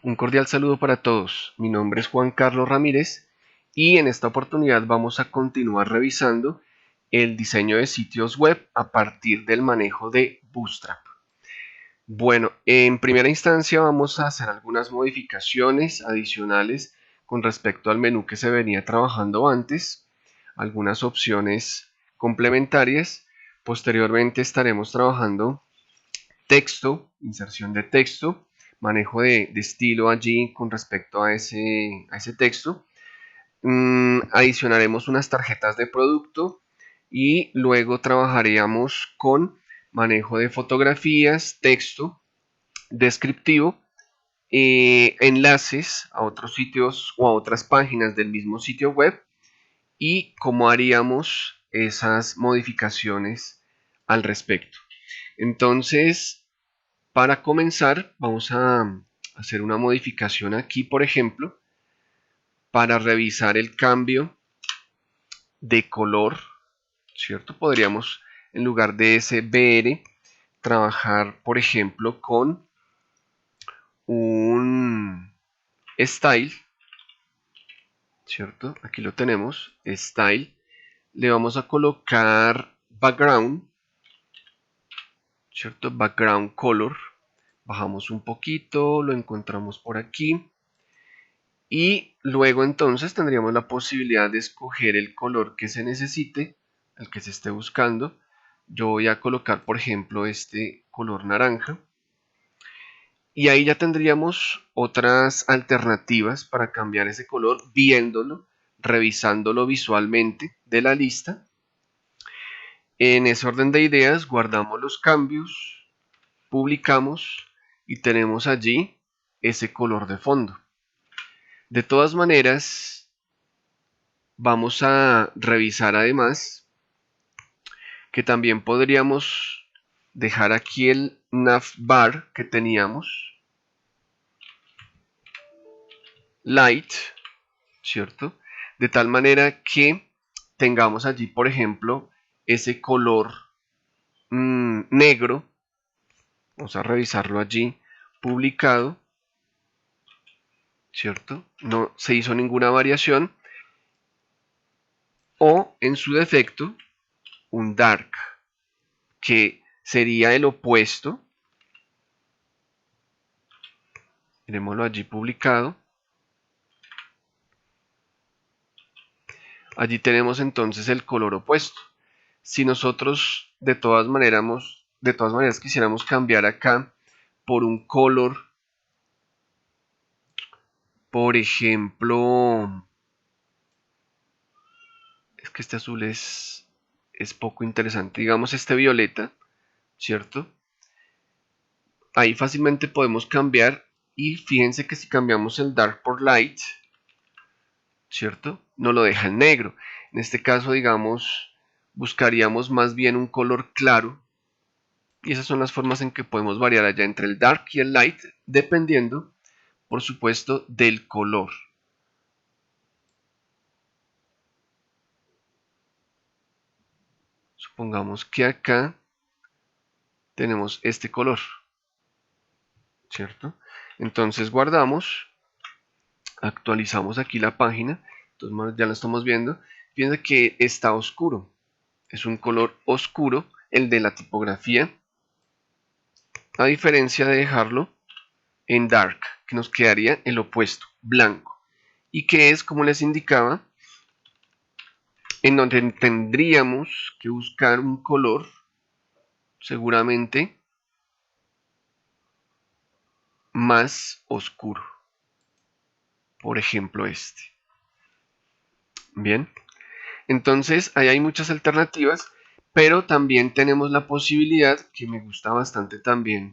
Un cordial saludo para todos. Mi nombre es Juan Carlos Ramírez y en esta oportunidad vamos a continuar revisando el diseño de sitios web a partir del manejo de Bootstrap. Bueno, en primera instancia vamos a hacer algunas modificaciones adicionales con respecto al menú que se venía trabajando antes, algunas opciones complementarias. Posteriormente estaremos trabajando texto, inserción de texto, manejo de estilo allí con respecto a ese texto. Adicionaremos unas tarjetas de producto y luego trabajaríamos con manejo de fotografías, texto, descriptivo, enlaces a otros sitios o a otras páginas del mismo sitio web y cómo haríamos esas modificaciones al respecto. Entonces, para comenzar, vamos a hacer una modificación aquí, por ejemplo, para revisar el cambio de color, ¿cierto? Podríamos, en lugar de ese BR, trabajar, por ejemplo, con un style, ¿cierto? Aquí lo tenemos, style. Le vamos a colocar background, ¿cierto? Background color. Bajamos un poquito, lo encontramos por aquí. Y luego entonces tendríamos la posibilidad de escoger el color que se necesite, el que se esté buscando. Yo voy a colocar, por ejemplo, este color naranja. Y ahí ya tendríamos otras alternativas para cambiar ese color, viéndolo, revisándolo visualmente de la lista. En ese orden de ideas, guardamos los cambios, publicamos y tenemos allí ese color de fondo. De todas maneras, vamos a revisar además que también podríamos dejar aquí el navbar que teníamos, light, ¿cierto? De tal manera que tengamos allí, por ejemplo, ese color negro. Vamos a revisarlo allí, publicado, ¿cierto? No se hizo ninguna variación. O en su defecto, un dark, que sería el opuesto. Miremoslo allí publicado. Allí tenemos entonces el color opuesto. Si nosotros de todas maneras quisiéramos cambiar acá por un color, por ejemplo, es que este azul es poco interesante, digamos este violeta, ¿cierto? Ahí fácilmente podemos cambiar y fíjense que si cambiamos el dark por light, ¿cierto? No lo deja en negro. En este caso, digamos, buscaríamos más bien un color claro. Y esas son las formas en que podemos variar allá entre el dark y el light, dependiendo, por supuesto, del color. Supongamos que acá tenemos este color, ¿cierto? Entonces guardamos, actualizamos aquí la página, entonces ya lo estamos viendo. Fíjense que está oscuro, es un color oscuro, el de la tipografía, a diferencia de dejarlo en dark, que nos quedaría el opuesto, blanco, y que es, como les indicaba, en donde tendríamos que buscar un color, seguramente, más oscuro. Por ejemplo, este. Bien, entonces ahí hay muchas alternativas, pero también tenemos la posibilidad, que me gusta bastante también,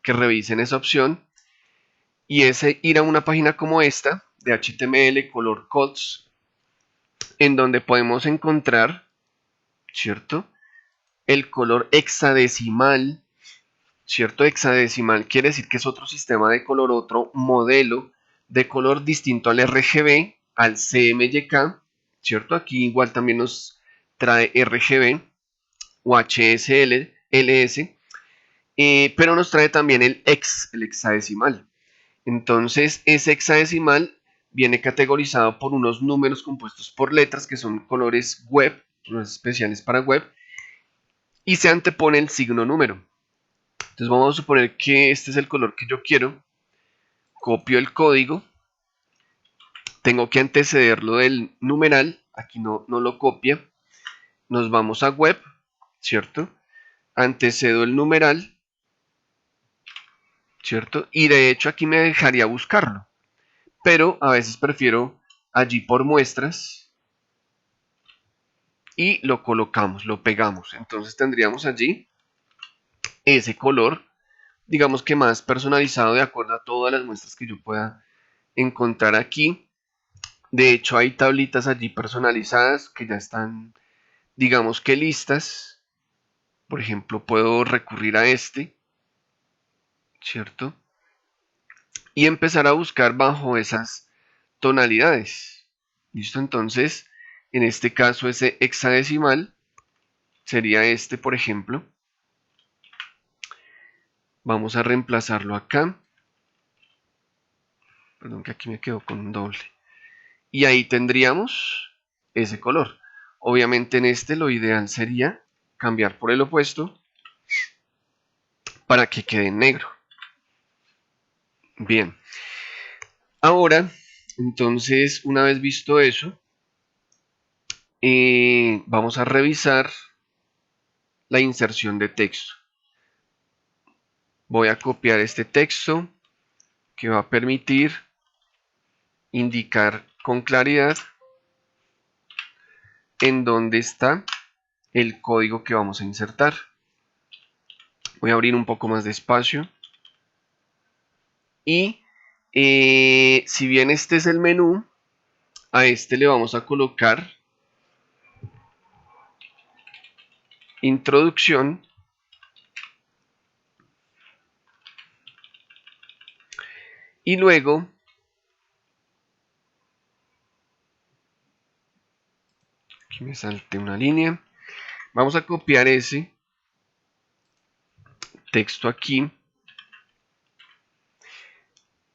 que revisen esa opción, y es ir a una página como esta, de HTML Color Codes, en donde podemos encontrar, ¿cierto?, el color hexadecimal, ¿cierto? Hexadecimal quiere decir que es otro sistema de color, otro modelo de color distinto al RGB, al CMYK, ¿cierto? Aquí igual también nos trae RGB o HSL, LS, pero nos trae también el hexadecimal. Entonces ese hexadecimal viene categorizado por unos números compuestos por letras que son colores web, colores especiales para web, y se antepone el signo número. Entonces vamos a suponer que este es el color que yo quiero, copio el código, tengo que antecederlo del numeral, aquí no lo copia, nos vamos a web, ¿cierto? Antecedo el numeral, ¿cierto? Y de hecho aquí me dejaría buscarlo, pero a veces prefiero allí por muestras y lo colocamos, lo pegamos. Entonces tendríamos allí ese color, digamos que más personalizado de acuerdo a todas las muestras que yo pueda encontrar aquí. De hecho hay tablitas allí personalizadas que ya están, digamos que listas. Por ejemplo, puedo recurrir a este, ¿cierto? Y empezar a buscar bajo esas tonalidades. ¿Listo? Entonces, en este caso ese hexadecimal sería este, por ejemplo. Vamos a reemplazarlo acá. Perdón que aquí me quedo con un doble. Y ahí tendríamos ese color. Obviamente en este lo ideal sería cambiar por el opuesto para que quede en negro. Bien. Ahora, entonces, una vez visto eso, vamos a revisar la inserción de texto. Voy a copiar este texto que va a permitir indicar con claridad en dónde está el código que vamos a insertar. Voy a abrir un poco más de espacio. Y si bien este es el menú, a este le vamos a colocar introducción. Y luego aquí me salte una línea. Vamos a copiar ese texto aquí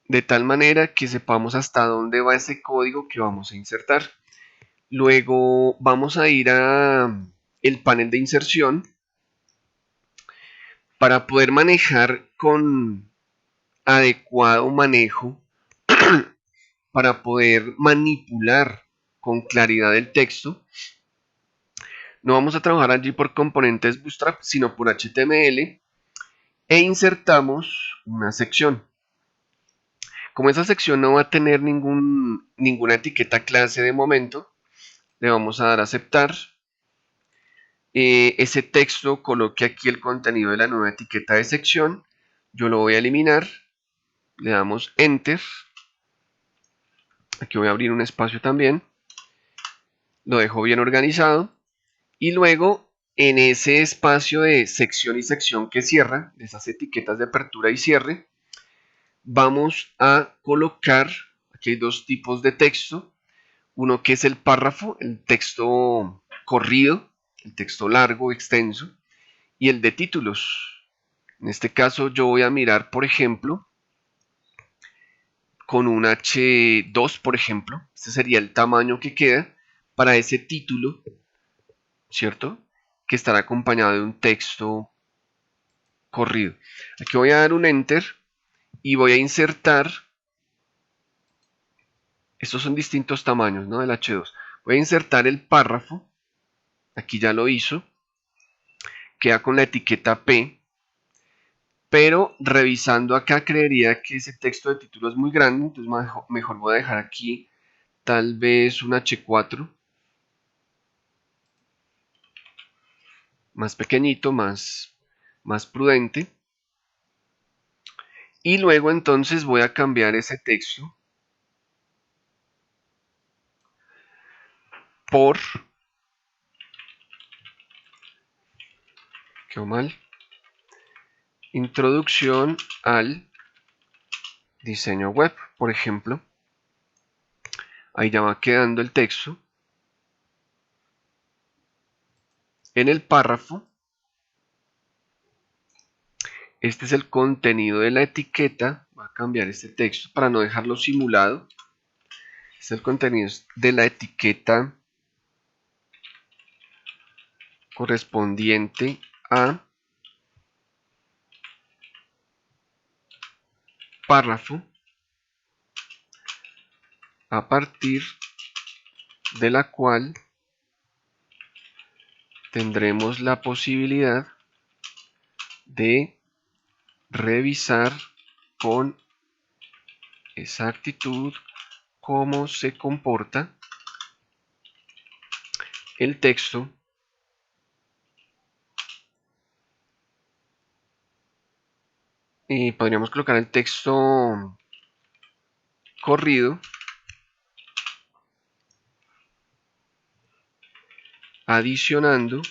de tal manera que sepamos hasta dónde va ese código que vamos a insertar. Luego vamos a ir a el panel de inserción para poder manejar con adecuado manejo, para poder manipular con claridad el texto. No vamos a trabajar allí por componentes Bootstrap, sino por HTML, e insertamos una sección. Como esa sección no va a tener ninguna etiqueta clase de momento, le vamos a dar a aceptar. Ese texto coloque aquí el contenido de la nueva etiqueta de sección. Yo lo voy a eliminar. Le damos Enter. Aquí voy a abrir un espacio también. Lo dejo bien organizado. Y luego en ese espacio de sección y sección que cierra, de esas etiquetas de apertura y cierre, vamos a colocar, aquí hay dos tipos de texto. Uno que es el párrafo, el texto corrido, el texto largo, extenso, y el de títulos. En este caso yo voy a mirar, por ejemplo, con un H2, por ejemplo. Este sería el tamaño que queda para ese título, ¿cierto? Que estará acompañado de un texto corrido. Aquí voy a dar un Enter y voy a insertar. Estos son distintos tamaños, ¿no? Del H2. Voy a insertar el párrafo. Aquí ya lo hizo. Queda con la etiqueta P. Pero revisando acá creería que ese texto de título es muy grande. Entonces mejor voy a dejar aquí tal vez un H4. Más pequeñito, más prudente. Y luego entonces voy a cambiar ese texto por, quedó mal, introducción al diseño web, por ejemplo. Ahí ya va quedando el texto. En el párrafo, Este es el contenido de la etiqueta. Voy a cambiar este texto para no dejarlo simulado. Este es el contenido de la etiqueta correspondiente a párrafo, a partir de la cual tendremos la posibilidad de revisar con exactitud cómo se comporta el texto y podríamos colocar el texto corrido adicionando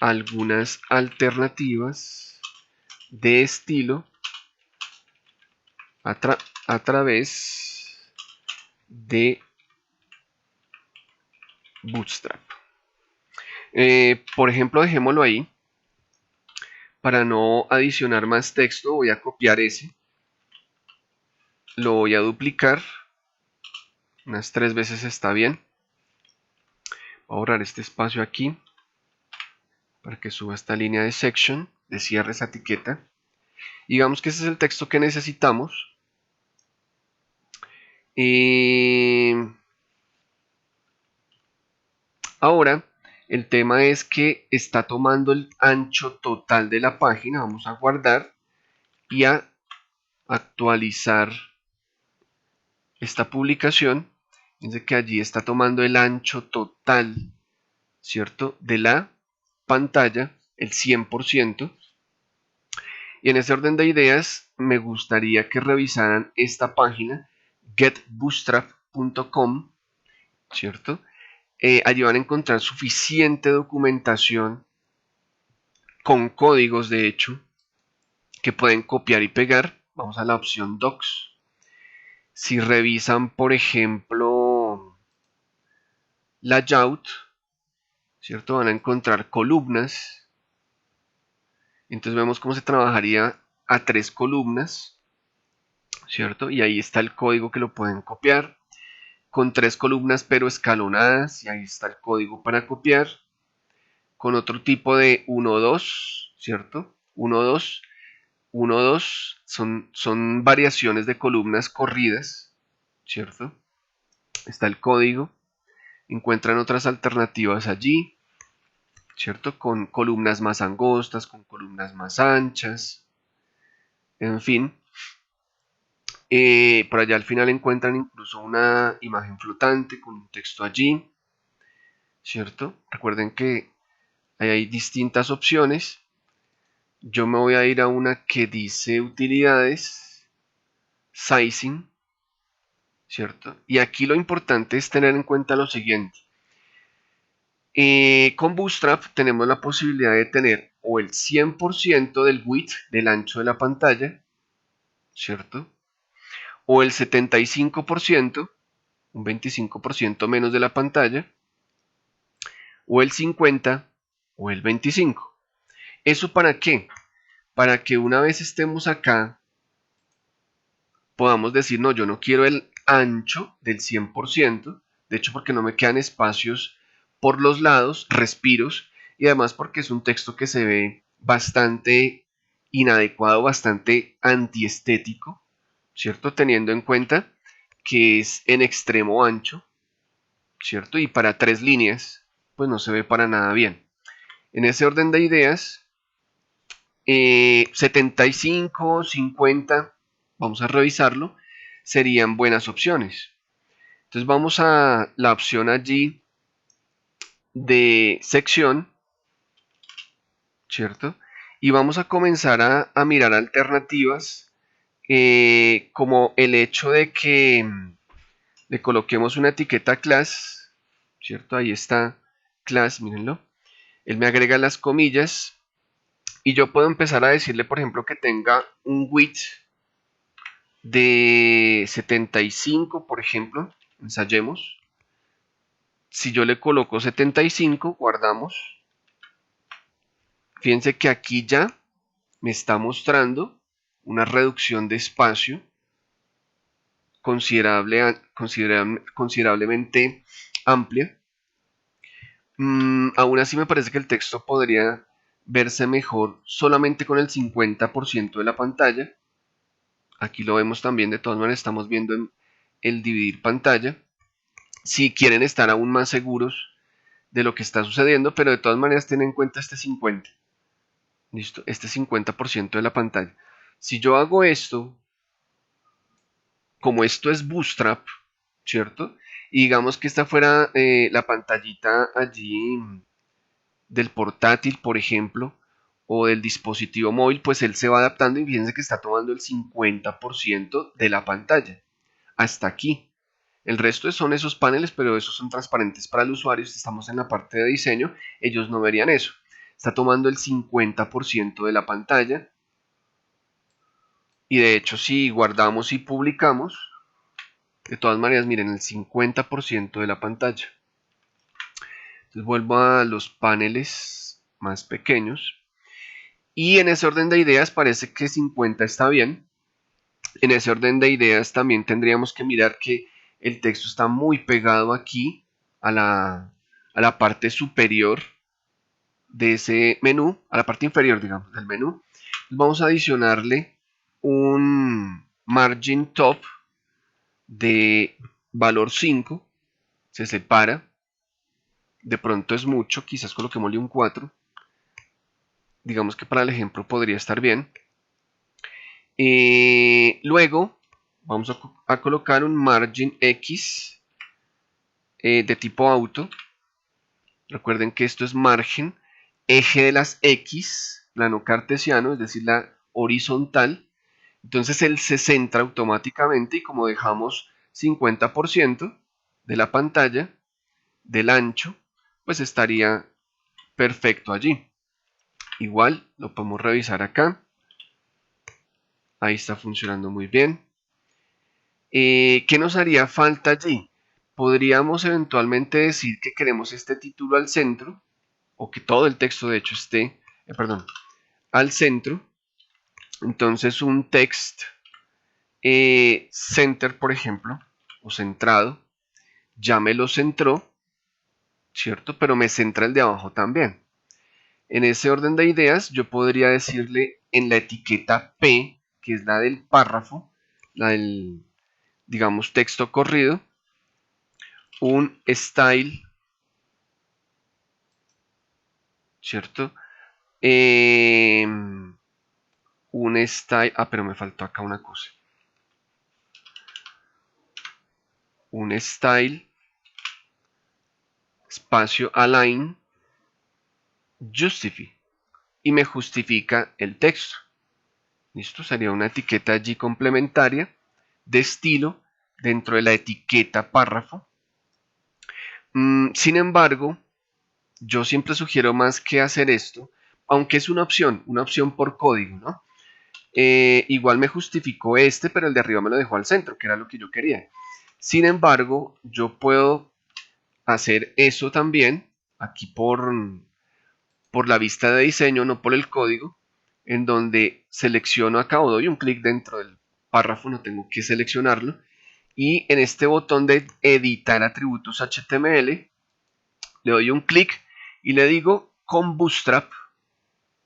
algunas alternativas de estilo a través de Bootstrap. Por ejemplo, dejémoslo ahí. Para no adicionar más texto, voy a copiar ese. Lo voy a duplicar. Unas 3 veces está bien. Voy a borrar este espacio aquí para que suba esta línea de section, de cierre esa etiqueta. Y digamos que ese es el texto que necesitamos. Ahora, el tema es que está tomando el ancho total de la página. Vamos a guardar y a actualizar esta publicación. Fíjense que allí está tomando el ancho total, ¿cierto? De la pantalla, el 100%. Y en ese orden de ideas, me gustaría que revisaran esta página, getbootstrap.com, ¿cierto? Allí van a encontrar suficiente documentación con códigos, de hecho, que pueden copiar y pegar. Vamos a la opción Docs. Si revisan, por ejemplo, layout, ¿cierto? Van a encontrar columnas. Entonces vemos cómo se trabajaría a 3 columnas, ¿cierto? Y ahí está el código que lo pueden copiar. Con 3 columnas pero escalonadas, y ahí está el código para copiar. Con otro tipo de 1, 2, ¿cierto? 1, 2, 1, 2 son variaciones de columnas corridas, ¿cierto? Está el código. Encuentran otras alternativas allí, ¿cierto? Con columnas más angostas, con columnas más anchas, en fin. Por allá al final encuentran incluso una imagen flotante con un texto allí, ¿cierto? Recuerden que ahí hay distintas opciones. Yo me voy a ir a una que dice utilidades, sizing, ¿cierto? Y aquí lo importante es tener en cuenta lo siguiente. Con Bootstrap tenemos la posibilidad de tener o el 100% del width, del ancho de la pantalla, ¿cierto? O el 75%, un 25% menos de la pantalla, o el 50% o el 25%. ¿Eso para qué? Para que una vez estemos acá, podamos decir, no, yo no quiero el ancho del 100%, de hecho porque no me quedan espacios por los lados, respiros, y además porque es un texto que se ve bastante inadecuado, bastante antiestético, ¿cierto? Teniendo en cuenta que es en extremo ancho, ¿cierto? Y para 3 líneas, pues no se ve para nada bien. En ese orden de ideas, 75, 50, vamos a revisarlo, serían buenas opciones. Entonces vamos a la opción allí de sección, ¿cierto? Y vamos a comenzar a mirar alternativas, como el hecho de que le coloquemos una etiqueta class, ¿cierto? Ahí está class, mírenlo. Él me agrega las comillas y yo puedo empezar a decirle, por ejemplo, que tenga un width de 75, por ejemplo. Ensayemos. Si yo le coloco 75, guardamos. Fíjense que aquí ya me está mostrando una reducción de espacio considerablemente amplia. Aún así me parece que el texto podría verse mejor solamente con el 50% de la pantalla. Aquí lo vemos también, de todas maneras estamos viendo en el dividir pantalla. Si quieren estar aún más seguros de lo que está sucediendo, pero de todas maneras ten en cuenta este 50%. ¿Listo? Este 50% de la pantalla. Si yo hago esto, como esto es Bootstrap, ¿cierto? Y digamos que esta fuera la pantallita allí del portátil, por ejemplo, o del dispositivo móvil, pues él se va adaptando y fíjense que está tomando el 50% de la pantalla. Hasta aquí. El resto son esos paneles, pero esos son transparentes para el usuario. Si estamos en la parte de diseño, ellos no verían eso. Está tomando el 50% de la pantalla. Y de hecho, si guardamos y publicamos, de todas maneras, miren, el 50% de la pantalla. Entonces vuelvo a los paneles más pequeños. Y en ese orden de ideas parece que 50 está bien. En ese orden de ideas también tendríamos que mirar que el texto está muy pegado aquí a la parte superior de ese menú, a la parte inferior, digamos, del menú. Vamos a adicionarle un margin top de valor 5. Se separa. De pronto es mucho, quizás coloquémosle un 4. Digamos que para el ejemplo podría estar bien. Luego vamos a colocar un margin X de tipo auto. Recuerden que esto es margen, eje de las X, plano cartesiano, es decir, la horizontal. Entonces él se centra automáticamente y como dejamos 50% de la pantalla, del ancho, pues estaría perfecto allí. Igual lo podemos revisar acá. Ahí está funcionando muy bien. ¿Qué nos haría falta allí? Podríamos eventualmente decir que queremos este título al centro, o que todo el texto de hecho esté, al centro. Entonces un text center, por ejemplo, o centrado, ya me lo centró, ¿cierto? Pero me centra el de abajo también. En ese orden de ideas, yo podría decirle en la etiqueta P, que es la del párrafo, la del, digamos, texto corrido, un style, ¿cierto? Un style, pero me faltó acá una cosa. Un style, espacio align, justify, y me justifica el texto. Listo, sería una etiqueta allí complementaria de estilo dentro de la etiqueta párrafo. Sin embargo, yo siempre sugiero más que hacer esto, aunque es una opción por código, ¿no? Igual me justificó este, pero el de arriba me lo dejó al centro, que era lo que yo quería. Sin embargo, yo puedo hacer eso también, aquí por la vista de diseño, no por el código, en donde selecciono acá o doy un clic dentro del párrafo, no tengo que seleccionarlo, y en este botón de editar atributos HTML, le doy un clic y le digo con Bootstrap,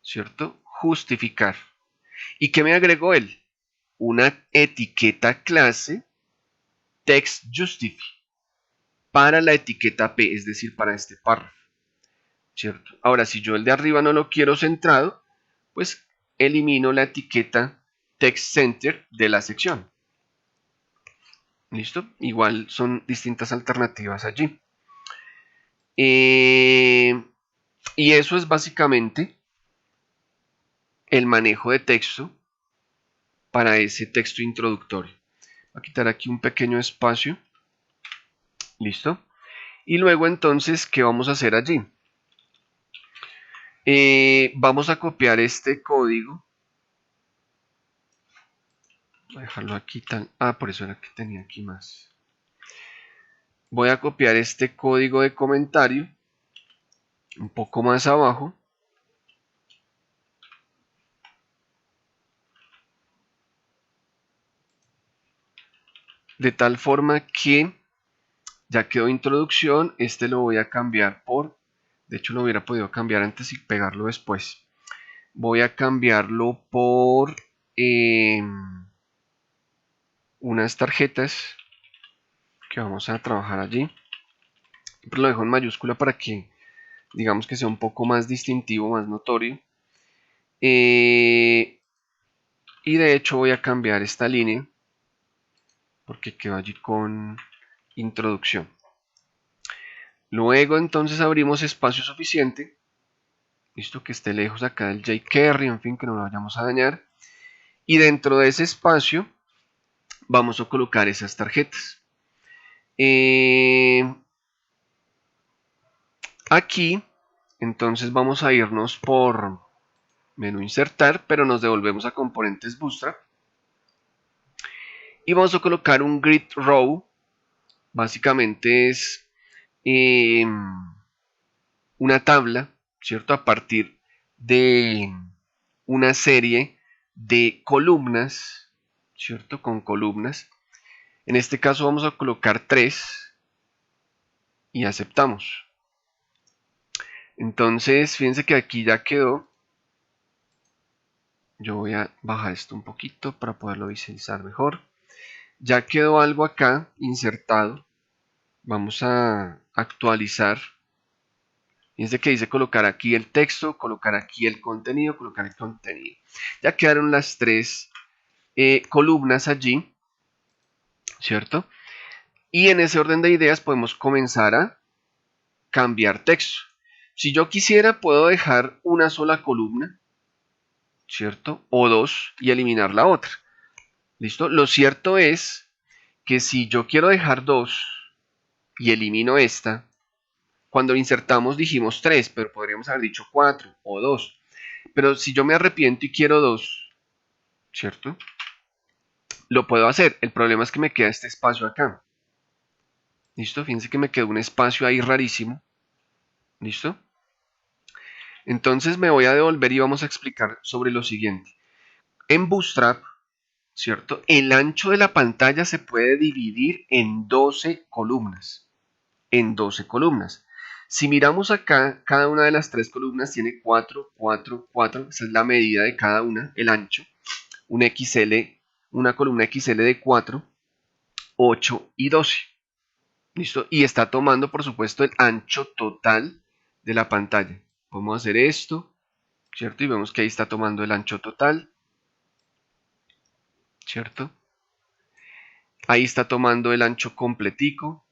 ¿cierto? Justificar. ¿Y qué me agregó él? Una etiqueta clase text justify para la etiqueta P, es decir, para este párrafo, ¿cierto? Ahora, si yo el de arriba no lo quiero centrado, pues elimino la etiqueta text center de la sección. ¿Listo? Igual son distintas alternativas allí. Y eso es básicamente el manejo de texto para ese texto introductorio. Voy a quitar aquí un pequeño espacio. ¿Listo? Y luego entonces, ¿qué vamos a hacer allí? Vamos a copiar este código. Voy a dejarlo aquí tan... por eso era que tenía aquí más. Voy a copiar este código de comentario un poco más abajo. de tal forma que ya quedó introducción. Este lo voy a cambiar por, de hecho lo hubiera podido cambiar antes y pegarlo después. Voy a cambiarlo por unas tarjetas que vamos a trabajar allí. Pero lo dejo en mayúscula para que digamos que sea un poco más distintivo, más notorio. Y de hecho voy a cambiar esta línea porque quedó allí con introducción. Luego entonces abrimos espacio suficiente, listo, que esté lejos acá del jQuery, en fin, que no lo vayamos a dañar. Y dentro de ese espacio vamos a colocar esas tarjetas. Aquí entonces vamos a irnos por menú insertar, pero nos devolvemos a componentes Bootstrap. Y vamos a colocar un grid row. Básicamente es una tabla, ¿cierto? A partir de una serie de columnas, ¿cierto? Con columnas. En este caso vamos a colocar 3 y aceptamos. Entonces, fíjense que aquí ya quedó. Yo voy a bajar esto un poquito para poderlo visualizar mejor. Ya quedó algo acá insertado. Vamos a actualizar. Fíjense que dice colocar aquí el texto, colocar aquí el contenido, colocar el contenido. Ya quedaron las 3 columnas allí, ¿cierto? Y en ese orden de ideas podemos comenzar a cambiar texto. Si yo quisiera, puedo dejar una sola columna, ¿cierto? O 2 y eliminar la otra. ¿Listo? Lo cierto es que si yo quiero dejar 2 y elimino esta, cuando insertamos dijimos 3, pero podríamos haber dicho 4 o 2. Pero si yo me arrepiento y quiero 2, ¿cierto? Lo puedo hacer. El problema es que me queda este espacio acá. ¿Listo? Fíjense que me quedó un espacio ahí rarísimo. ¿Listo? Entonces me voy a devolver y vamos a explicar sobre lo siguiente. En Bootstrap, ¿cierto? El ancho de la pantalla se puede dividir en 12 columnas. En 12 columnas. Si miramos acá, cada una de las 3 columnas tiene 4, 4, 4. Esa es la medida de cada una, el ancho. Una columna XL de 4, 8 y 12. ¿Listo? Y está tomando, por supuesto, el ancho total de la pantalla. Vamos a hacer esto, ¿cierto? Y vemos que ahí está tomando el ancho total, ¿cierto? Ahí está tomando el ancho completico.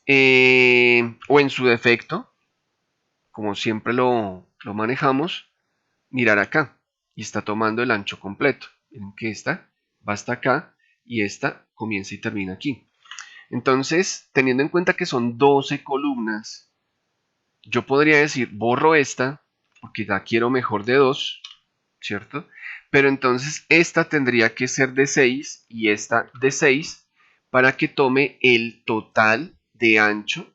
O en su defecto, como siempre lo manejamos, mirar acá. Y está tomando el ancho completo. Miren que esta va hasta acá y esta comienza y termina aquí. Entonces, teniendo en cuenta que son 12 columnas, yo podría decir, borro esta, porque ya quiero mejor de 2, ¿cierto? Pero entonces esta tendría que ser de 6 y esta de 6 para que tome el total de ancho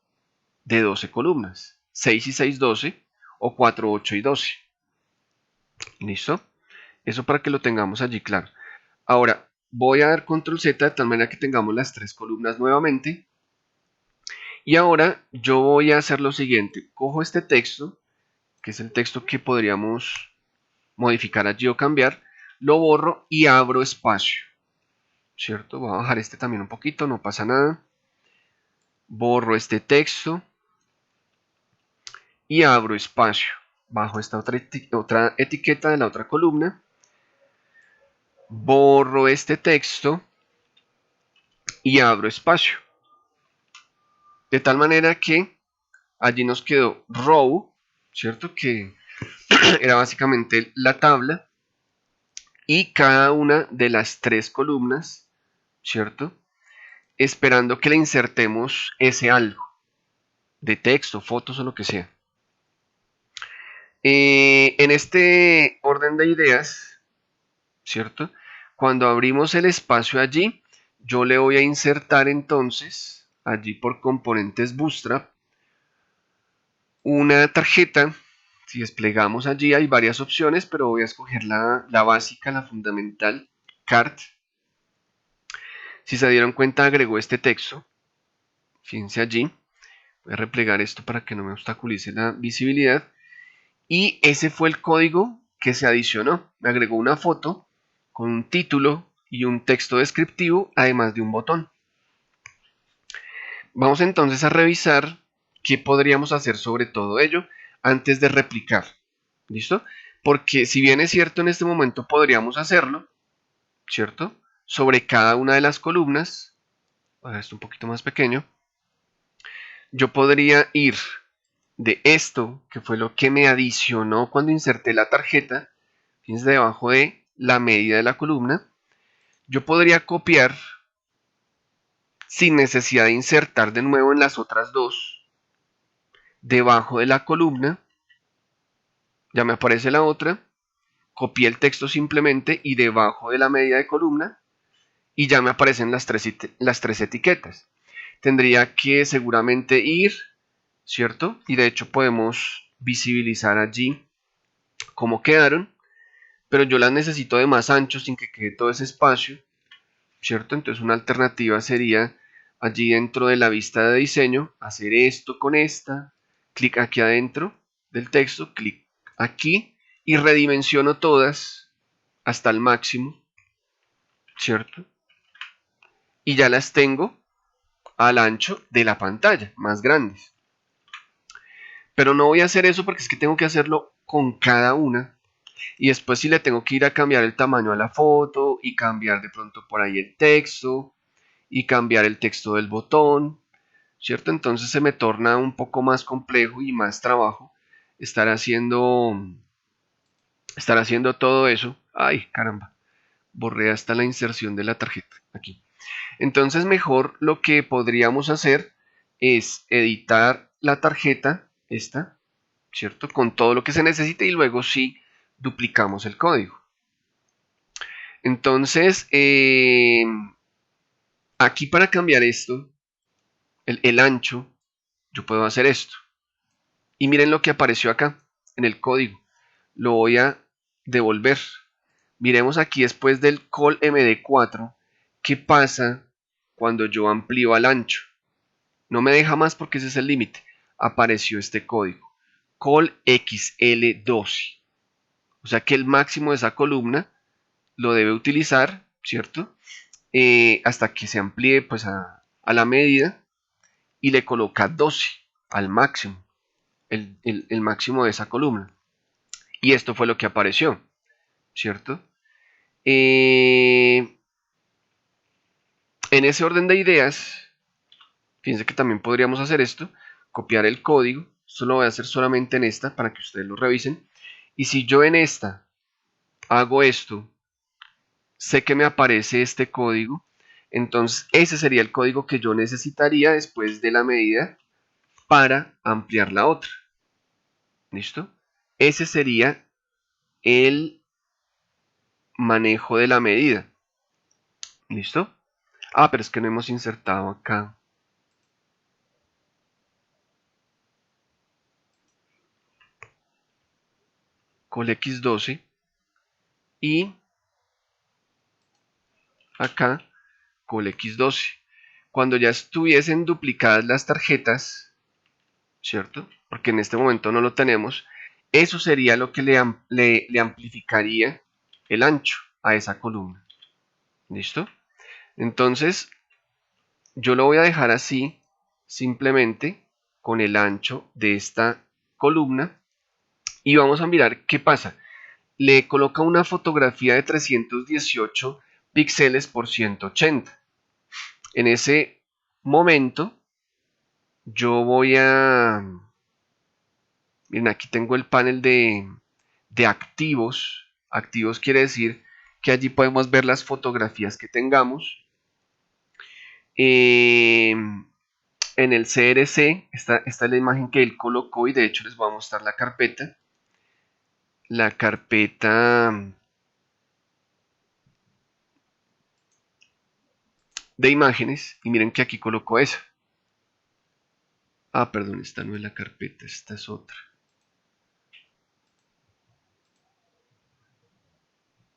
de 12 columnas. 6 y 6, 12 o 4, 8 y 12. ¿Listo? Eso para que lo tengamos allí claro. Ahora, voy a dar control Z de tal manera que tengamos las 3 columnas nuevamente. Y ahora yo voy a hacer lo siguiente. Cojo este texto, que es el texto que podríamos modificar allí o cambiar, lo borro y abro espacio, ¿cierto? Voy a bajar este también un poquito, no pasa nada. Borro este texto y abro espacio. Bajo esta otra etiqueta de la otra columna. Borro este texto y abro espacio. De tal manera que allí nos quedó row, ¿cierto? Que era básicamente la tabla. Y cada una de las 3 columnas, ¿cierto? Esperando que le insertemos ese algo de texto, fotos o lo que sea. En este orden de ideas, ¿cierto? Cuando abrimos el espacio allí, yo le voy a insertar entonces, allí por componentes Bootstrap, una tarjeta. Si desplegamos allí hay varias opciones, pero voy a escoger la básica, la fundamental, Cart. Si se dieron cuenta, agregó este texto. Fíjense allí. Voy a replegar esto para que no me obstaculice la visibilidad. Y ese fue el código que se adicionó. Me agregó una foto con un título y un texto descriptivo, además de un botón. Vamos entonces a revisar qué podríamos hacer sobre todo ello antes de replicar. ¿Listo? Porque si bien es cierto en este momento podríamos hacerlo, ¿cierto? Sobre cada una de las columnas, voy a hacer esto un poquito más pequeño, yo podría ir de esto, que fue lo que me adicionó cuando inserté la tarjeta, fíjense debajo de la medida de la columna, yo podría copiar sin necesidad de insertar de nuevo en las otras dos, debajo de la columna, ya me aparece la otra, copié el texto simplemente y debajo de la medida de columna, y ya me aparecen las tres etiquetas. Tendría que seguramente ir, ¿cierto? Y de hecho podemos visibilizar allí cómo quedaron, pero yo las necesito de más ancho sin que quede todo ese espacio, ¿cierto? Entonces una alternativa sería allí dentro de la vista de diseño, hacer esto con esta, clic aquí adentro del texto, clic aquí y redimensiono todas hasta el máximo, ¿cierto? Y ya las tengo al ancho de la pantalla, más grandes. Pero no voy a hacer eso porque es que tengo que hacerlo con cada una. Y después si le tengo que ir a cambiar el tamaño a la foto y cambiar de pronto por ahí el texto y cambiar el texto del botón, ¿cierto? Entonces se me torna un poco más complejo y más trabajo estar haciendo todo eso. Ay, caramba, borré hasta la inserción de la tarjeta aquí. Entonces mejor lo que podríamos hacer es editar la tarjeta, esta, ¿cierto? Con todo lo que se necesite y luego sí duplicamos el código. Entonces, aquí para cambiar esto, el ancho, yo puedo hacer esto. Y miren lo que apareció acá en el código. Lo voy a devolver. Miremos aquí después del call md4 qué pasa cuando yo amplío al ancho. No me deja más porque ese es el límite. Apareció este código. Call XL12. O sea que el máximo de esa columna lo debe utilizar, ¿cierto? Hasta que se amplíe pues a la medida y le coloca 12 al máximo, el máximo de esa columna. Y esto fue lo que apareció, ¿cierto? En ese orden de ideas, fíjense que también podríamos hacer esto, copiar el código, esto lo voy a hacer solamente en esta para que ustedes lo revisen, y si yo en esta hago esto, sé que me aparece este código, entonces ese sería el código que yo necesitaría después de la medida para ampliar la otra. ¿Listo? Ese sería el manejo de la medida. ¿Listo? Ah, pero es que no hemos insertado acá. Col X12 y acá Col X12. Cuando ya estuviesen duplicadas las tarjetas, ¿cierto? Porque en este momento no lo tenemos, eso sería lo que le amplificaría el ancho a esa columna. ¿Listo? Entonces, yo lo voy a dejar así, simplemente con el ancho de esta columna y vamos a mirar qué pasa. Le coloca una fotografía de 318 píxeles por 180. En ese momento yo voy a... Miren, aquí tengo el panel de activos. Activos quiere decir que allí podemos ver las fotografías que tengamos. En el CRC, esta es la imagen que él colocó y de hecho les voy a mostrar la carpeta. La carpeta de imágenes y miren que aquí colocó esa. Ah, perdón, esta no es la carpeta, esta es otra.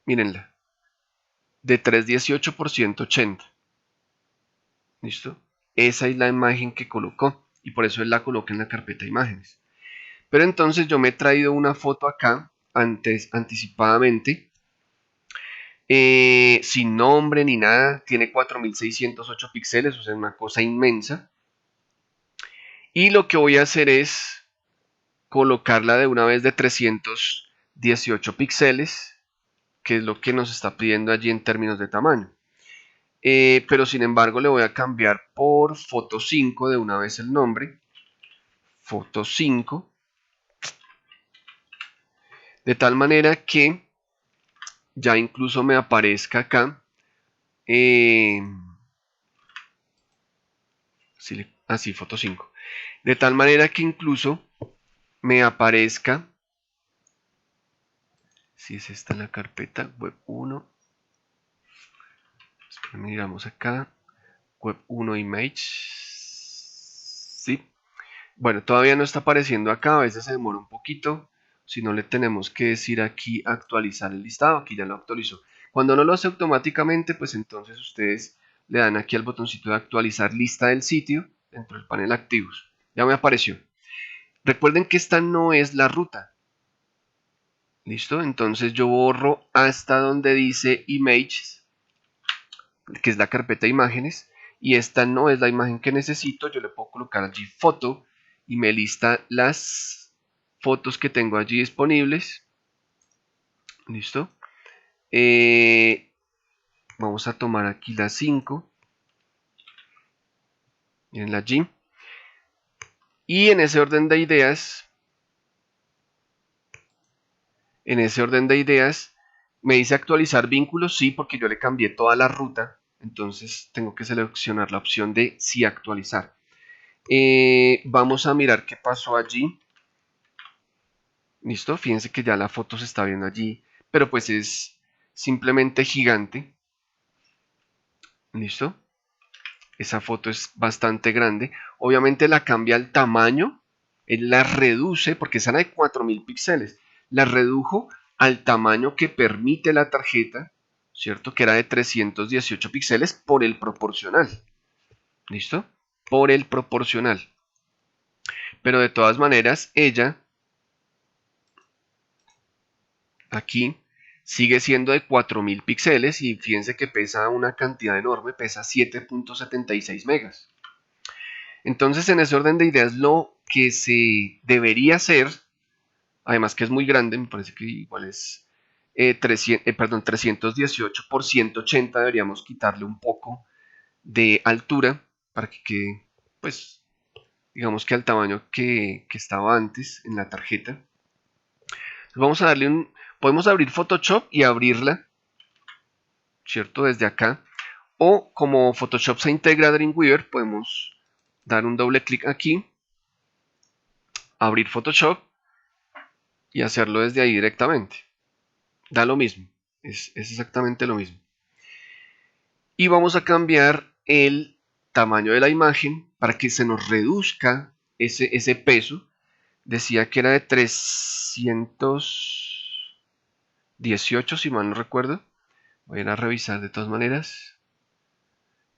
Mírenla, de 318 por 180. ¿Listo? Esa es la imagen que colocó y por eso él la coloca en la carpeta imágenes. Pero entonces yo me he traído una foto acá anticipadamente, sin nombre ni nada, tiene 4608 píxeles, o sea, una cosa inmensa. Y lo que voy a hacer es colocarla de una vez de 318 píxeles, que es lo que nos está pidiendo allí en términos de tamaño. Pero sin embargo le voy a cambiar por foto 5 de una vez el nombre, foto 5, de tal manera que ya incluso me aparezca acá, así, foto 5, de tal manera que incluso me aparezca, si es esta la carpeta, web 1, miramos acá, web 1 image, sí. Bueno, todavía no está apareciendo acá, a veces se demora un poquito, si no le tenemos que decir aquí actualizar el listado, aquí ya lo actualizó. Cuando no lo hace automáticamente, pues entonces ustedes le dan aquí al botoncito de actualizar lista del sitio dentro del panel activos. Ya me apareció. Recuerden que esta no es la ruta. ¿Listo? Entonces yo borro hasta donde dice images, que es la carpeta de imágenes, y esta no es la imagen que necesito. Yo le puedo colocar allí foto y me lista las fotos que tengo allí disponibles. ¿Listo? Vamos a tomar aquí las 5. Miren la G. Y en ese orden de ideas, me dice actualizar vínculos, sí, porque yo le cambié toda la ruta. Entonces tengo que seleccionar la opción de sí actualizar. Vamos a mirar qué pasó allí. Listo, fíjense que ya la foto se está viendo allí, pero pues es simplemente gigante. Listo, esa foto es bastante grande. Obviamente la cambia el tamaño, él la reduce, porque esa era de 4000 píxeles, la redujo al tamaño que permite la tarjeta, ¿cierto? Que era de 318 píxeles por el proporcional. ¿Listo? Por el proporcional. Pero de todas maneras, ella aquí sigue siendo de 4000 píxeles y fíjense que pesa una cantidad enorme, pesa 7.76 megas. Entonces, en ese orden de ideas, lo que se debería hacer, además que es muy grande, me parece que igual es 318 por 180, deberíamos quitarle un poco de altura para que quede, pues, digamos que al tamaño que estaba antes en la tarjeta. Entonces vamos a darle podemos abrir Photoshop y abrirla, ¿cierto? Desde acá. O como Photoshop se integra a Dreamweaver, podemos dar un doble clic aquí, abrir Photoshop y hacerlo desde ahí directamente. Da lo mismo, es exactamente lo mismo. Y vamos a cambiar el tamaño de la imagen para que se nos reduzca ese peso. Decía que era de 318, si mal no recuerdo. Voy a ir a revisar de todas maneras.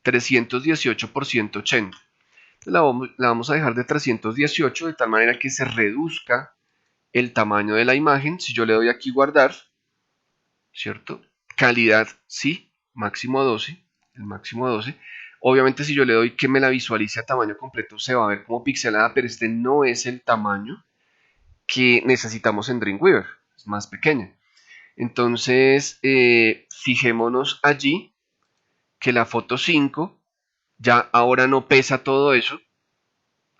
318 por 180. La vamos a dejar de 318 de tal manera que se reduzca el tamaño de la imagen. Si yo le doy aquí guardar, ¿cierto? Calidad, sí, máximo 12, el máximo 12. Obviamente si yo le doy que me la visualice a tamaño completo se va a ver como pixelada, pero este no es el tamaño que necesitamos en Dreamweaver, es más pequeña. Entonces, fijémonos allí que la foto 5 ya ahora no pesa todo eso,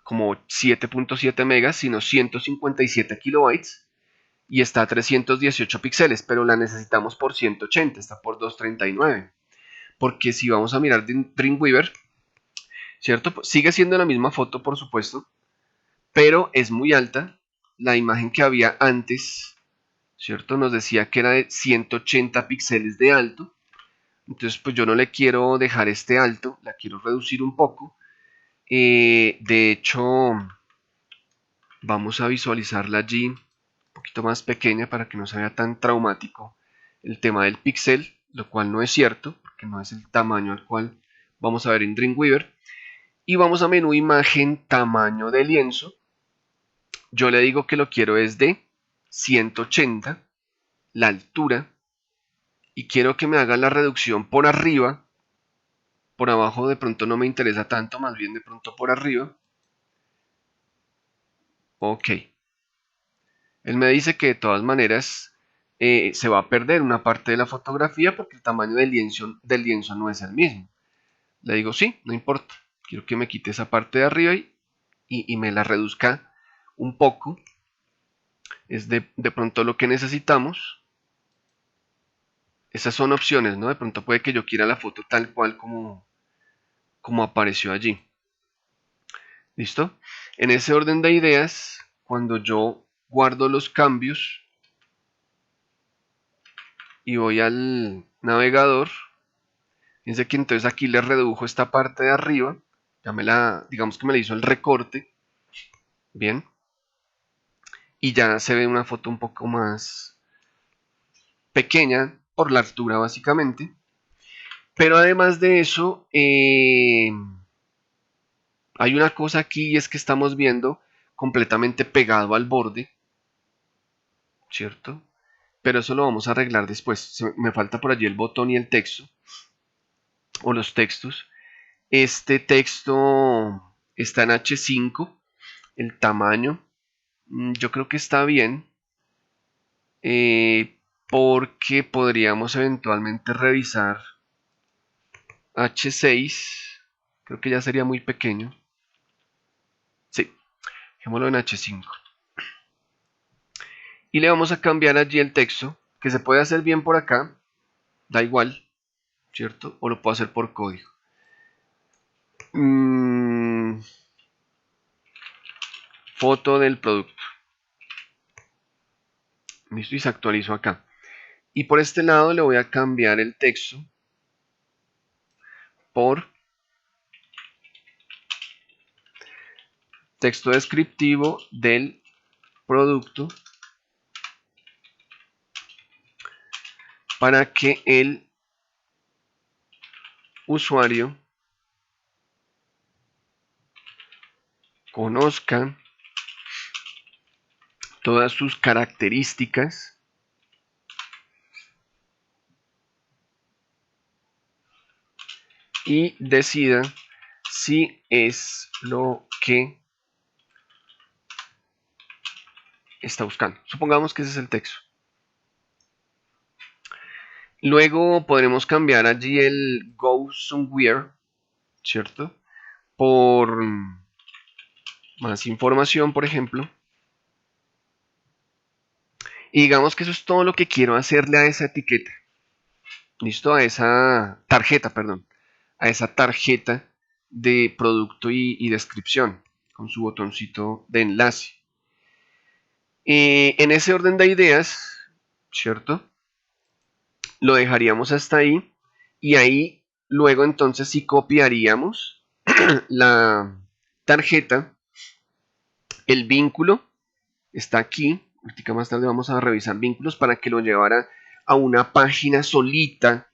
como 7.7 megas, sino 157 kilobytes y está a 318 píxeles, pero la necesitamos por 180, está por 239. Porque si vamos a mirar Dreamweaver, ¿cierto? Pues sigue siendo la misma foto, por supuesto, pero es muy alta. La imagen que había antes, ¿cierto? Nos decía que era de 180 píxeles de alto. Entonces, pues yo no le quiero dejar este alto, la quiero reducir un poco. De hecho, vamos a visualizarla allí un poquito más pequeña para que no se vea tan traumático el tema del píxel, lo cual no es cierto, porque no es el tamaño al cual vamos a ver en Dreamweaver. Y vamos a menú imagen, tamaño de lienzo. Yo le digo que lo quiero es de 180, la altura. Y quiero que me haga la reducción por arriba. Por abajo de pronto no me interesa tanto, más bien de pronto por arriba. Ok. Él me dice que de todas maneras se va a perder una parte de la fotografía porque el tamaño del lienzo no es el mismo. Le digo, sí, no importa. Quiero que me quite esa parte de arriba y me la reduzca un poco. Es de pronto lo que necesitamos. Esas son opciones, ¿no? De pronto puede que yo quiera la foto tal cual como apareció allí. ¿Listo? En ese orden de ideas, cuando yo guardo los cambios y voy al navegador, fíjense que entonces aquí le redujo esta parte de arriba, ya digamos que me la hizo el recorte, bien, y ya se ve una foto un poco más pequeña por la altura básicamente, pero además de eso, hay una cosa aquí y es que estamos viendo completamente pegado al borde, ¿cierto? Pero eso lo vamos a arreglar después. Me falta por allí el botón y el texto, o los textos. Este texto está en H5, el tamaño, yo creo que está bien, porque podríamos eventualmente revisar H6, creo que ya sería muy pequeño. Sí, dejémoslo en H5. Y le vamos a cambiar allí el texto, que se puede hacer bien por acá, da igual, ¿cierto? O lo puedo hacer por código. Foto del producto. Listo, y se actualizó acá. Y por este lado le voy a cambiar el texto por texto descriptivo del producto para que el usuario conozca todas sus características y decida si es lo que está buscando. Supongamos que ese es el texto. Luego podremos cambiar allí el Go Somewhere, ¿cierto? Por más información, por ejemplo. Y digamos que eso es todo lo que quiero hacerle a esa etiqueta. ¿Listo? A esa tarjeta, perdón. A esa tarjeta de producto y descripción con su botoncito de enlace. En ese orden de ideas, ¿cierto? Lo dejaríamos hasta ahí y ahí luego entonces sí copiaríamos la tarjeta, el vínculo está aquí. Ahorita más tarde vamos a revisar vínculos para que lo llevara a una página solita,